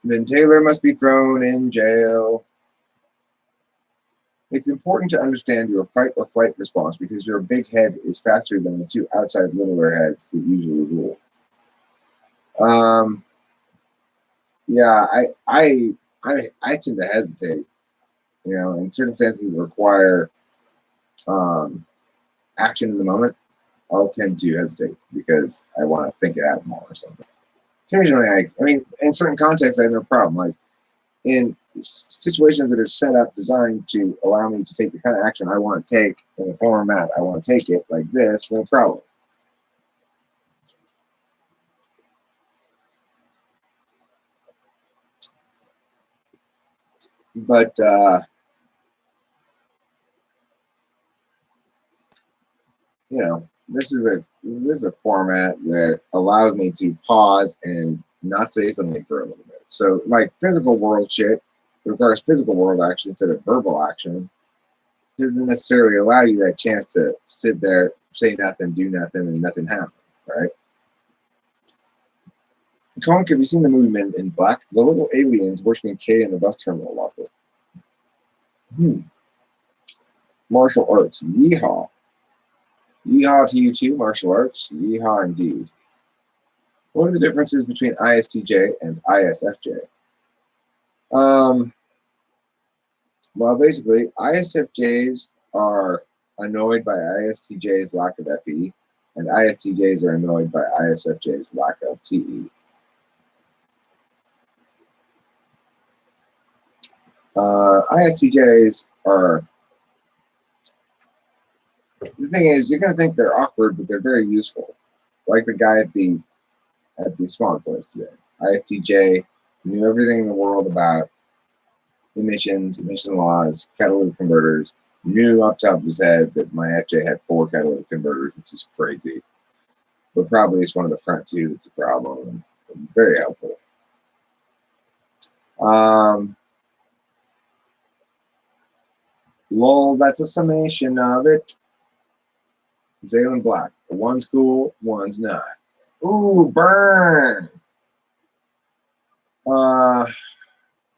Then Taylor must be thrown in jail. It's important to understand your fight or flight response because your big head is faster than the 2 outside littler heads that usually rule. Yeah, I tend to hesitate. In circumstances that require action in the moment, I'll tend to hesitate because I want to think it out more or something. Occasionally, I mean, in certain contexts, I have no problem. Like in situations that are set up, designed to allow me to take the kind of action I want to take in the format I want to take it, like this, no problem. But this is a format that allows me to pause and not say something for a little bit. So, like physical world shit requires physical world action instead of verbal action. It doesn't necessarily allow you that chance to sit there, say nothing, do nothing, and nothing happen, right? Conk, have you seen the movie Men in Black? The little aliens worshiping Kay in the bus terminal locker. Martial arts. Yeehaw. Yeehaw to you too, martial arts. Yeehaw indeed. What are the differences between ISTJ and ISFJ? Well, basically, ISFJs are annoyed by ISTJ's lack of FE, and ISTJs are annoyed by ISFJ's lack of TE. ISTJs are The thing is, you're gonna think they're awkward, but they're very useful. Like the guy at the smart place today. ISTJ knew everything in the world about emissions, emission laws, catalytic converters. Knew off the top of his head that my FJ had 4 catalytic converters, which is crazy. But probably it's one of the front 2 that's a problem. And very helpful. Lol, that's a summation of it. Zaylen Black. One's cool, one's not. Ooh, burn. Oh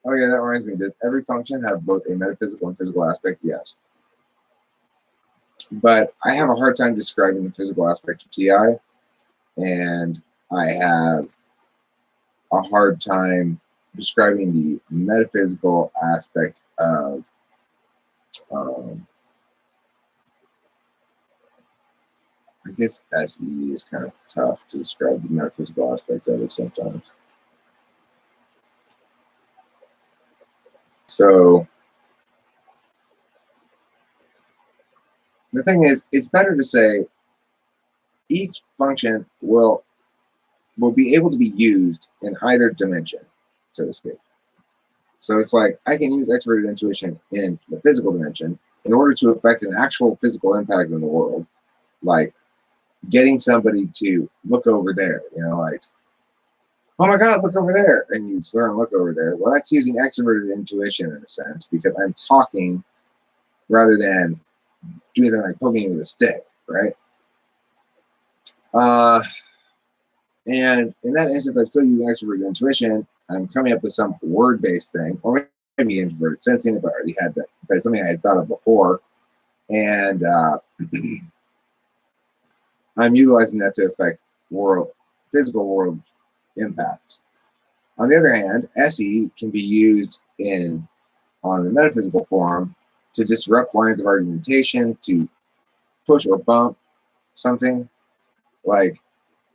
yeah, that reminds me. Does every function have both a metaphysical and physical aspect? Yes. But I have a hard time describing the physical aspect of TI, and I have a hard time describing the metaphysical aspect of I guess SE is kind of tough to describe the metaphysical aspect of it sometimes. So the thing is, it's better to say each function will be able to be used in either dimension, so to speak. So it's like I can use extroverted intuition in the physical dimension in order to affect an actual physical impact in the world, like getting somebody to look over there, like, oh my God, look over there. And you learn to look over there. Well, that's using extroverted intuition in a sense, because I'm talking rather than doing something like poking with a stick, right? And in that instance, I'm still using extroverted intuition. I'm coming up with some word-based thing, or maybe introverted sensing if I already had that, but it's something I had thought of before. And I'm utilizing that to affect physical world impacts. On the other hand, SE can be used on the metaphysical form to disrupt lines of argumentation, to push or bump something. Like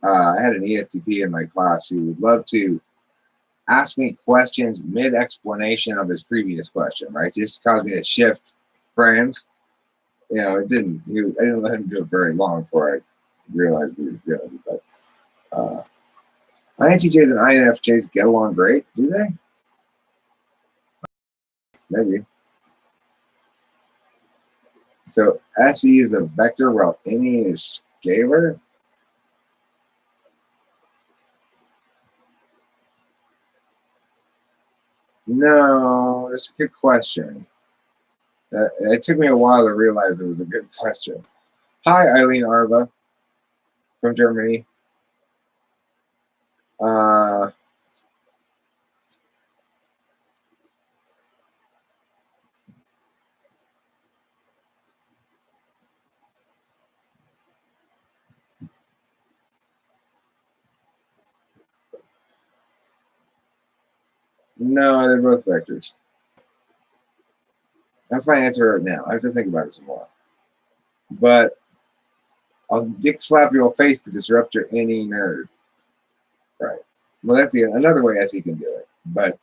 I had an ESTP in my class who would love to ask me questions mid-explanation of his previous question, right? Just caused me to shift frames. I didn't let him do it very long before I realized what he was doing. But INTJs and INFJs get along great, do they? Maybe. So SE is a vector while NE is scalar? No, that's a good question. It took me a while to realize it was a good question. Hi, Eileen Arva from Germany. No, they're both vectors. That's my answer right now. I have to think about it some more. But I'll dick slap your face to disrupt your NE nerd. Right. Well, that's another way SE can do it. But,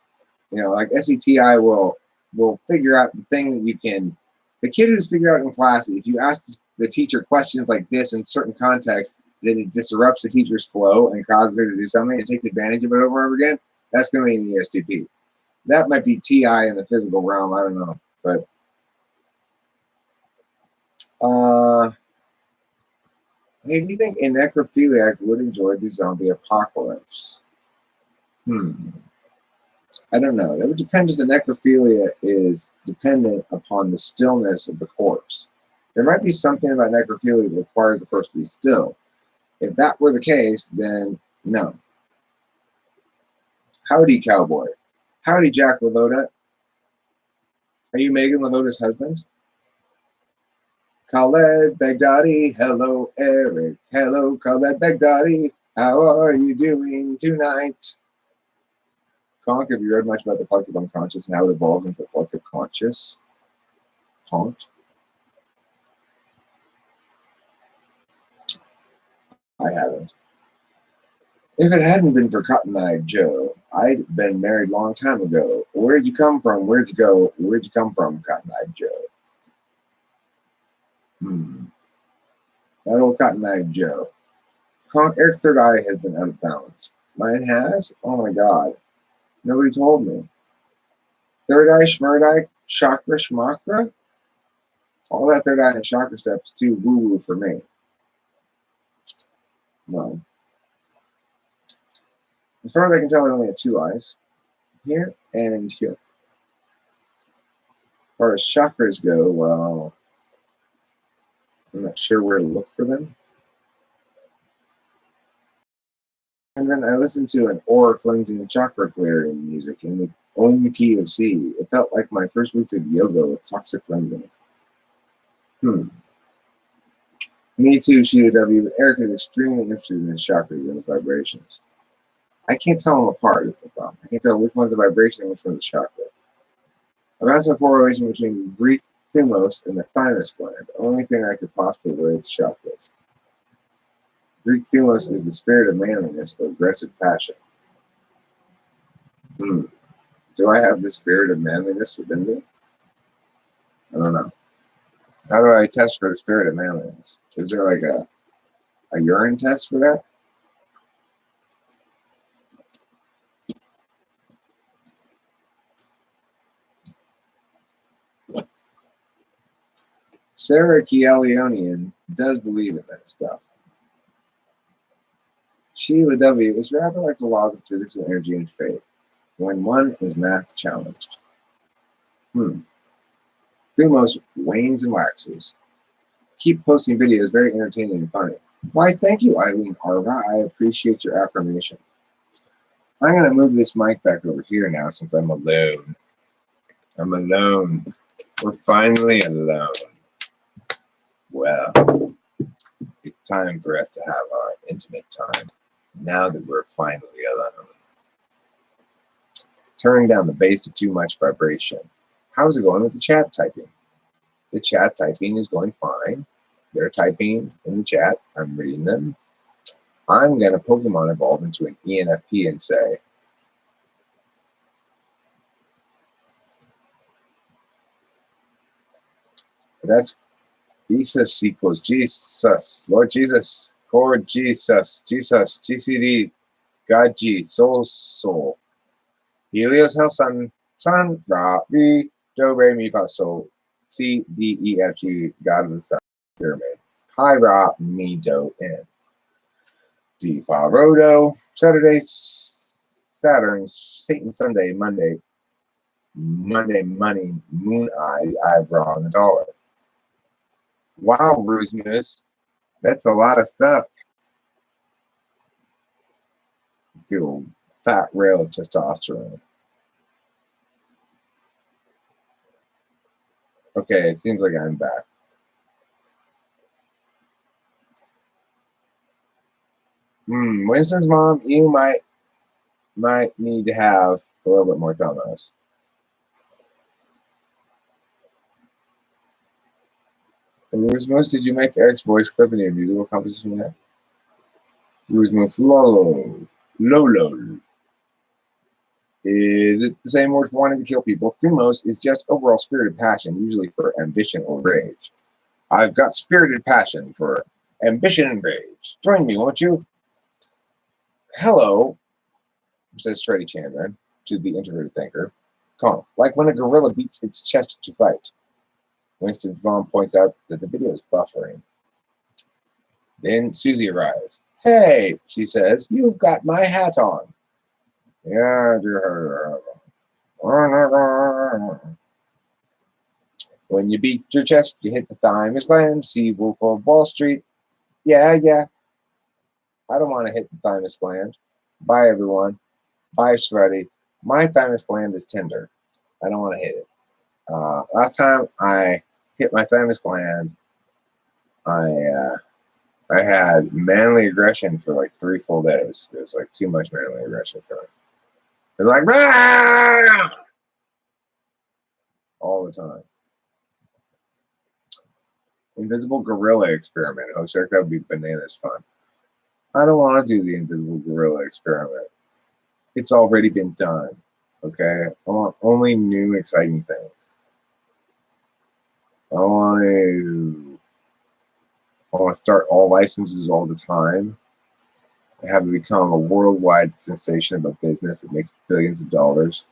like SETI will figure out the thing that you can. The kid who's figured out in class, if you ask the teacher questions like this in certain contexts, then it disrupts the teacher's flow and causes her to do something and takes advantage of it over and over again, that's going to be an ESTP. That might be TI in the physical realm. I don't know. But hey, do you think a necrophiliac would enjoy the zombie apocalypse? I don't know. That would depend, as the necrophilia is dependent upon the stillness of the corpse. There might be something about necrophilia that requires the corpse to be still. If that were the case, then no. Howdy, cowboy. Howdy, Jack Lavota. Are you Megan Lavota's husband? Khaled Baghdadi. Hello, Eric. Hello, Khaled Baghdadi. How are you doing tonight? Conk, have you read much about the collective unconscious and how it evolved into the collective conscious? Conk? I haven't. If it hadn't been for Cotton-Eyed Joe, I'd been married a long time ago. Where'd you come from? Where'd you go? Where'd you come from, Cotton-Eyed Joe? That old Cotton Eye Joe. Eric's third eye has been out of balance. Mine has? Oh my god. Nobody told me. Third eye, schmurd eye, chakra, schmakra? All that third eye and chakra stuff is too woo-woo for me. No. As far as I can tell, I only have two eyes. Here and here. As far as chakras go, well, I'm not sure where to look for them. And then I listened to an aura cleansing chakra clearing music in the Om key of C. It felt like my first week of yoga with toxic cleansing. Me too, Sheila W. But Eric is extremely interested in his chakras and the vibrations. I can't tell them apart, is the problem. I can't tell which one's a vibration and which one's a chakra. I've asked a correlation between Greek thumos and the thymus gland. The only thing I could possibly relate to chakras. Greek thumos is the spirit of manliness or aggressive passion. Do I have the spirit of manliness within me? I don't know. How do I test for the spirit of manliness? Is there like a urine test for that? Sarah Chialionian does believe in that stuff. Sheila W. is rather like the laws of physics and energy and faith, when one is math challenged. Thumos wanes and waxes. Keep posting videos, very entertaining and funny. Why, thank you, Eileen Arva. I appreciate your affirmation. I'm going to move this mic back over here now since I'm alone. I'm alone. We're finally alone. Well, it's time for us to have our intimate time now that we're finally alone. Turning down the bass of too much vibration. How's it going with the chat typing? The chat typing is going fine. They're typing in the chat. I'm reading them. I'm going to Pokemon evolve into an ENFP and say, that's Jesus equals Jesus, Lord Jesus, Lord Jesus, Jesus, GCD, God G, Soul, Helios, Hell, Sun, Ra, Mi, Do, Re, Mi, Fa, Sol, C, D, E, F, G, God of the Sun, Pyramid, Pi, Ra, Mi, Do, N, D, Fa, Ro, Do, Saturday, Saturn, Satan, Sunday, Monday, Money, Moon, Eyebrow, and the dollar. Wow, Rusmus, that's a lot of stuff. Do fat rail of testosterone. Okay, it seems like I'm back. Winston's mom, you might need to have a little bit more thumbs. Rusmus, did you make Eric's voice clip in your musical composition yet? Rusmus, Lolo. Is it the same word for wanting to kill people? Thumos is just overall spirited passion, usually for ambition or rage. I've got spirited passion for ambition and rage. Join me, won't you? Hello, says Freddie Chandler to the introverted thinker. Calm, like when a gorilla beats its chest to fight. Winston's mom points out that the video is buffering. Then Susie arrives. Hey, she says, you've got my hat on. Yeah, when you beat your chest, you hit the thymus gland. See Wolf of Wall Street. Yeah. I don't want to hit the thymus gland. Bye, everyone. Bye, Shreddy. My thymus gland is tender. I don't want to hit it. Last time I hit my thymus gland, I had manly aggression for like 3 full days. It was like too much manly aggression for me. It was like, Rah! All the time. Invisible gorilla experiment. Oh, sure, that would be bananas fun. I don't want to do the invisible gorilla experiment. It's already been done. Okay? I want only new, exciting things. I want to I want to start all licenses all the time. I have to become a worldwide sensation of a business that makes billions of dollars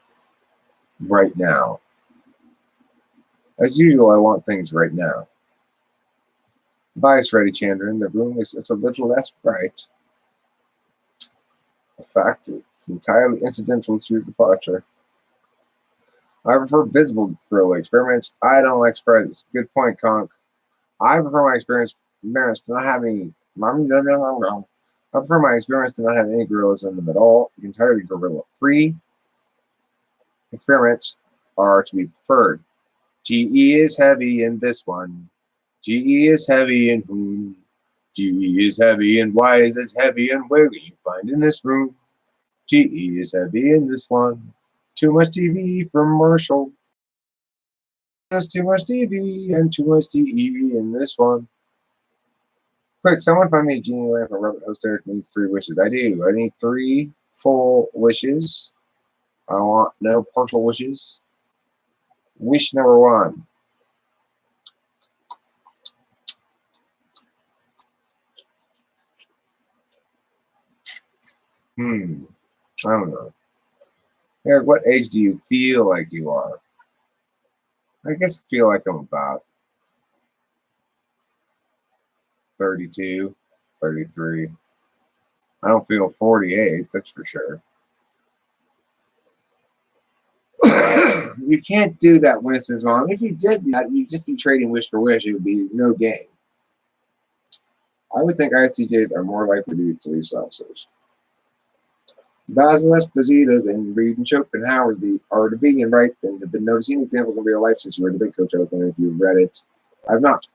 right now. As usual, I want things right now. Bias ready, Chandran. The room is just a little less bright. A fact, it's entirely incidental to your departure. I prefer visible guerrilla experiments. I don't like surprises. Good point, Conk. I prefer my experiments to not have any. I prefer my experiments to not have any gorillas in them at all. Entirely gorilla-free experiments are to be preferred. GE is heavy in this one. GE is heavy in whom? GE is heavy, and why is it heavy, and where will you find in this room? GE is heavy in this one. Too much TV for Marshall. There's too much TV and too much TE in this one. Quick, someone find me a genie lamp or rubber toaster. Needs 3 wishes. I do. I need 3 full wishes. I want no partial wishes. Wish number 1. I don't know. Eric, what age do you feel like you are? I guess I feel like I'm about 32, 33. I don't feel 48, that's for sure. You can't do that, Winston's mom. If you did that, you'd just be trading wish for wish. It would be no game. I would think ISTJs are more likely to be police officers. Basil Esposito and Reed and Schopenhauer are the vegan, right? And have been noticing examples in real life since you were the big coach. I don't know if you've read it. I've not.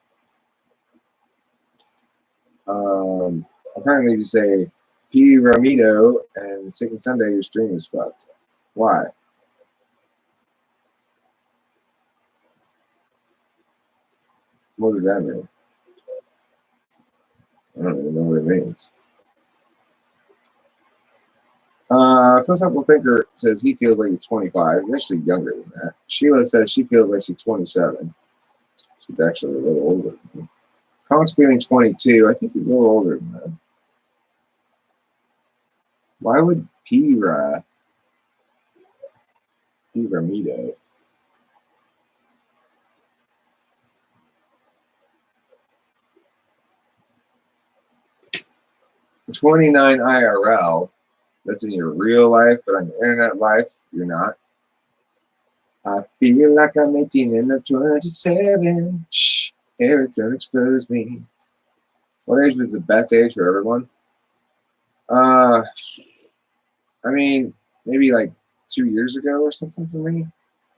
Apparently, if you say P. Ramito and Satan Sunday, your stream is fucked. Why? What does that mean? I don't even know what it means. Philosophical Thinker says he feels like he's 25. He's actually younger than that. Sheila says she feels like she's 27. She's actually a little older than me. Conk's feeling 22. I think he's a little older than that. Why would P. Ramito? $29 IRL. That's in your real life, but on your internet life, you're not. I feel like I'm 18 and I'm 27. Shh, Eric, don't expose me. What age was the best age for everyone? I mean, maybe like 2 years ago or something for me.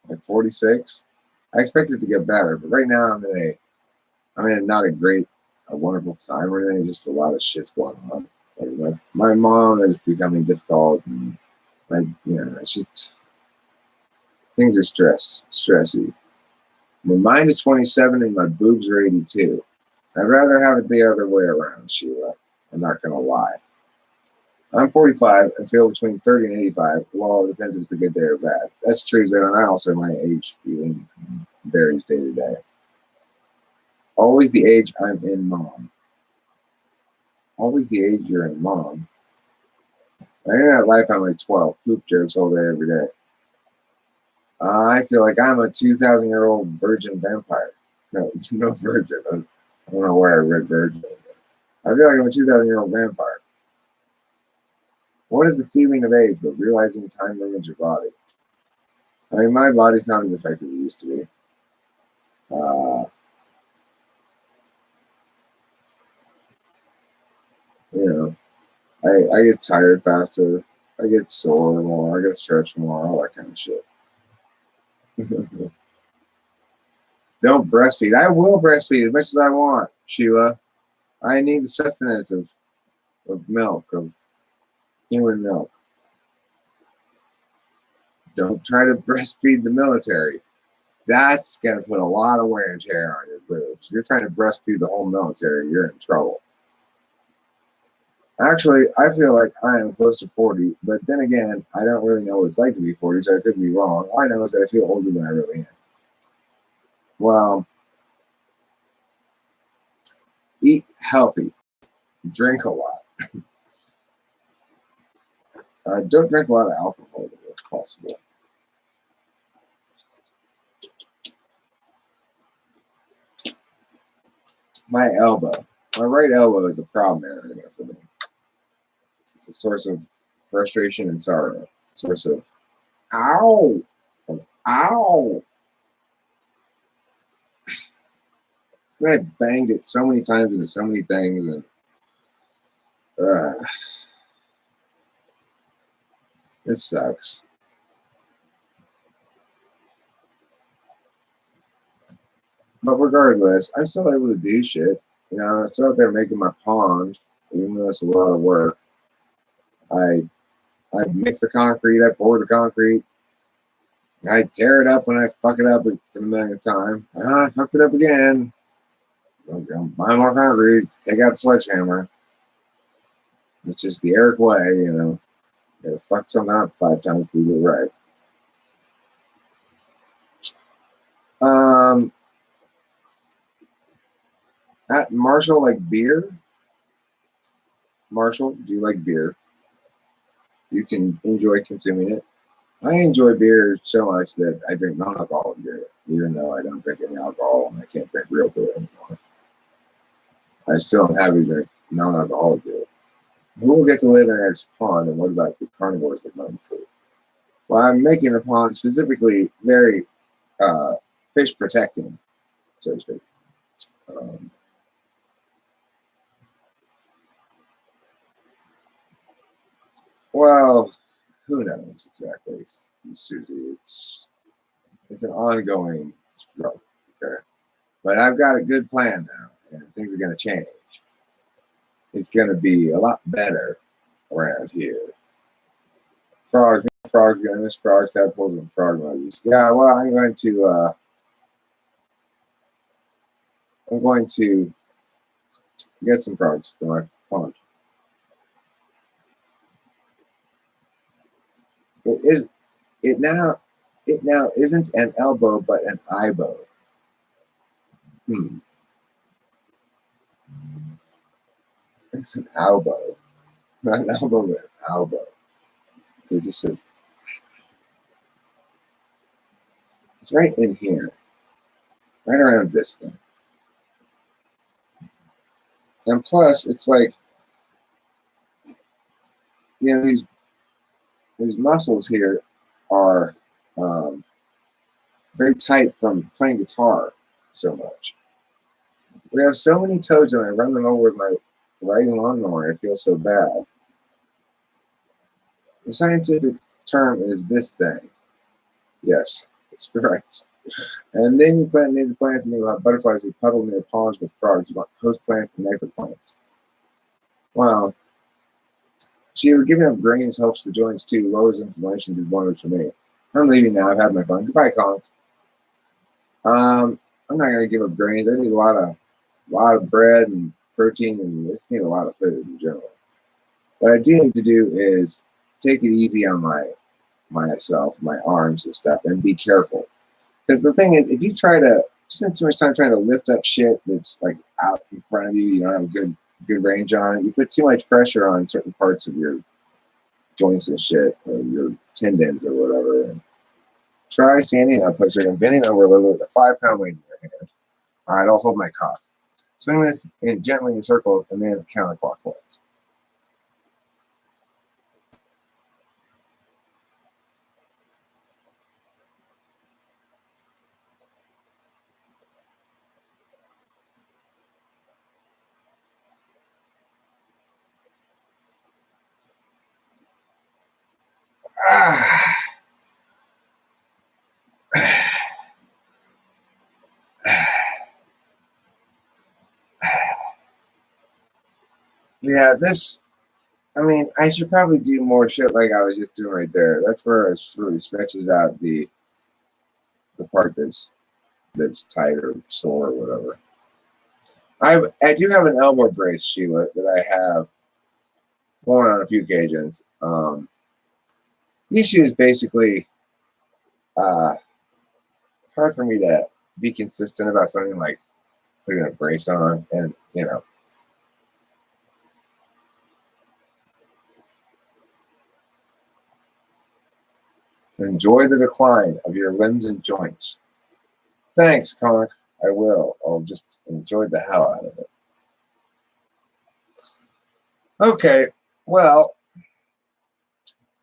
Like 46. I expect it to get better, but right now I'm in not a wonderful time or anything. Just a lot of shit's going on. Like my mom is becoming difficult, and it's just things are stressy. My mind is 27 and my boobs are 82. I'd rather have it the other way around, Sheila. I'm not gonna lie. I'm 45 and feel between 30 and 85. Well, it depends if it's a good day or bad. That's true, Zane. And I also my age feeling varies day to day. Always the age I'm in, Mom. Always the age you're in, Mom. I in that life, I'm like 12. Poop jokes all day, every day. I feel like I'm a 2,000-year-old virgin vampire. No virgin. I don't know where I read virgin. I feel like I'm a 2,000-year-old vampire. What is the feeling of age, but realizing time limits your body? I mean, my body's not as effective as it used to be. I get tired faster. I get sore more. I get stretch more. All that kind of shit. Don't breastfeed. I will breastfeed as much as I want, Sheila. I need the sustenance of milk, of human milk. Don't try to breastfeed the military. That's going to put a lot of wear and tear on your boobs. If you're trying to breastfeed the whole military, you're in trouble. Actually, I feel like I am close to 40, but then again, I don't really know what it's like to be 40, so I could be wrong. All I know is that I feel older than I really am. Well, healthy. Drink a lot. Don't drink a lot of alcohol if possible. My elbow. My right elbow is a problem area for me. It's a source of frustration and sorrow. Source of ow. Ow. I banged it so many times into so many things, and this sucks. But regardless, I'm still able to do shit. You know, I'm still out there making my pond, even though it's a lot of work. I mix the concrete, I pour the concrete, I tear it up when I fuck it up for the millionth time. I fucked it up again. I'm buying more concrete, take out the sledgehammer. It's just the Eric way, you know. You gotta fuck something up 5 times before you do it right. At Marshall, like beer? Marshall, do you like beer? You can enjoy consuming it. I enjoy beer so much that I drink non-alcoholic beer, even though I don't drink any alcohol and I can't drink real beer anymore. I still am happy to drink non-alcoholic beer. Who will get to live in Eric's pond, and what about the carnivores that run food? Well, I'm making a pond specifically very fish protecting, so to speak. Well, who knows exactly, Susie? It's an ongoing struggle, okay? But I've got a good plan now, and things are going to change. It's going to be a lot better around here. Frogs, going to miss frogs, tadpoles, and frog emojis. Yeah, well, I'm going to get some frogs for my pond. It now isn't an elbow, but an eyebow. It's an elbow. Not an elbow, but an elbow. So just says, it's right in here. Right around this thing. And plus, it's like, you know, these muscles here are very tight from playing guitar so much. We have so many toads and I run them over with my riding lawnmower. I feel so bad. The scientific term is this thing. Yes, it's correct. And then you plant native plants and you have butterflies who puddle near ponds with frogs. You want host plants and nectar plants. Wow. Giving up grains helps the joints too, lowers inflammation, did wonders for me. I'm leaving now. I've had my fun. Goodbye, Conk. I'm not gonna give up grains. I need a lot of bread and protein, and I just need a lot of food in general. What I do need to do is take it easy on myself, my arms and stuff, and be careful. Because the thing is, if you try to spend too much time trying to lift up shit that's like out in front of you, you don't have a good range on it. You put too much pressure on certain parts of your joints and shit, or your tendons or whatever. And try standing up, and bending over a little with a 5-pound weight in your hand. All right, I'll hold my cock. Swing this gently in circles and then counterclockwise. Yeah, I should probably do more shit like I was just doing right there. That's where it really stretches out the part that's tight or sore or whatever. I do have an elbow brace, Sheila, that I have worn on a few occasions. The issue is basically it's hard for me to be consistent about something like putting a brace on, and you know, Enjoy the decline of your limbs and joints. Thanks, Conk. I will. I'll just enjoy the hell out of it. Okay, well,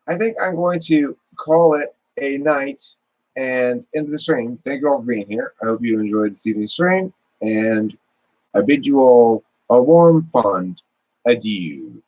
I think I'm going to call it a night and end the stream. Thank you all for being here. I hope you enjoyed this evening's stream, and I bid you all a warm, fond adieu.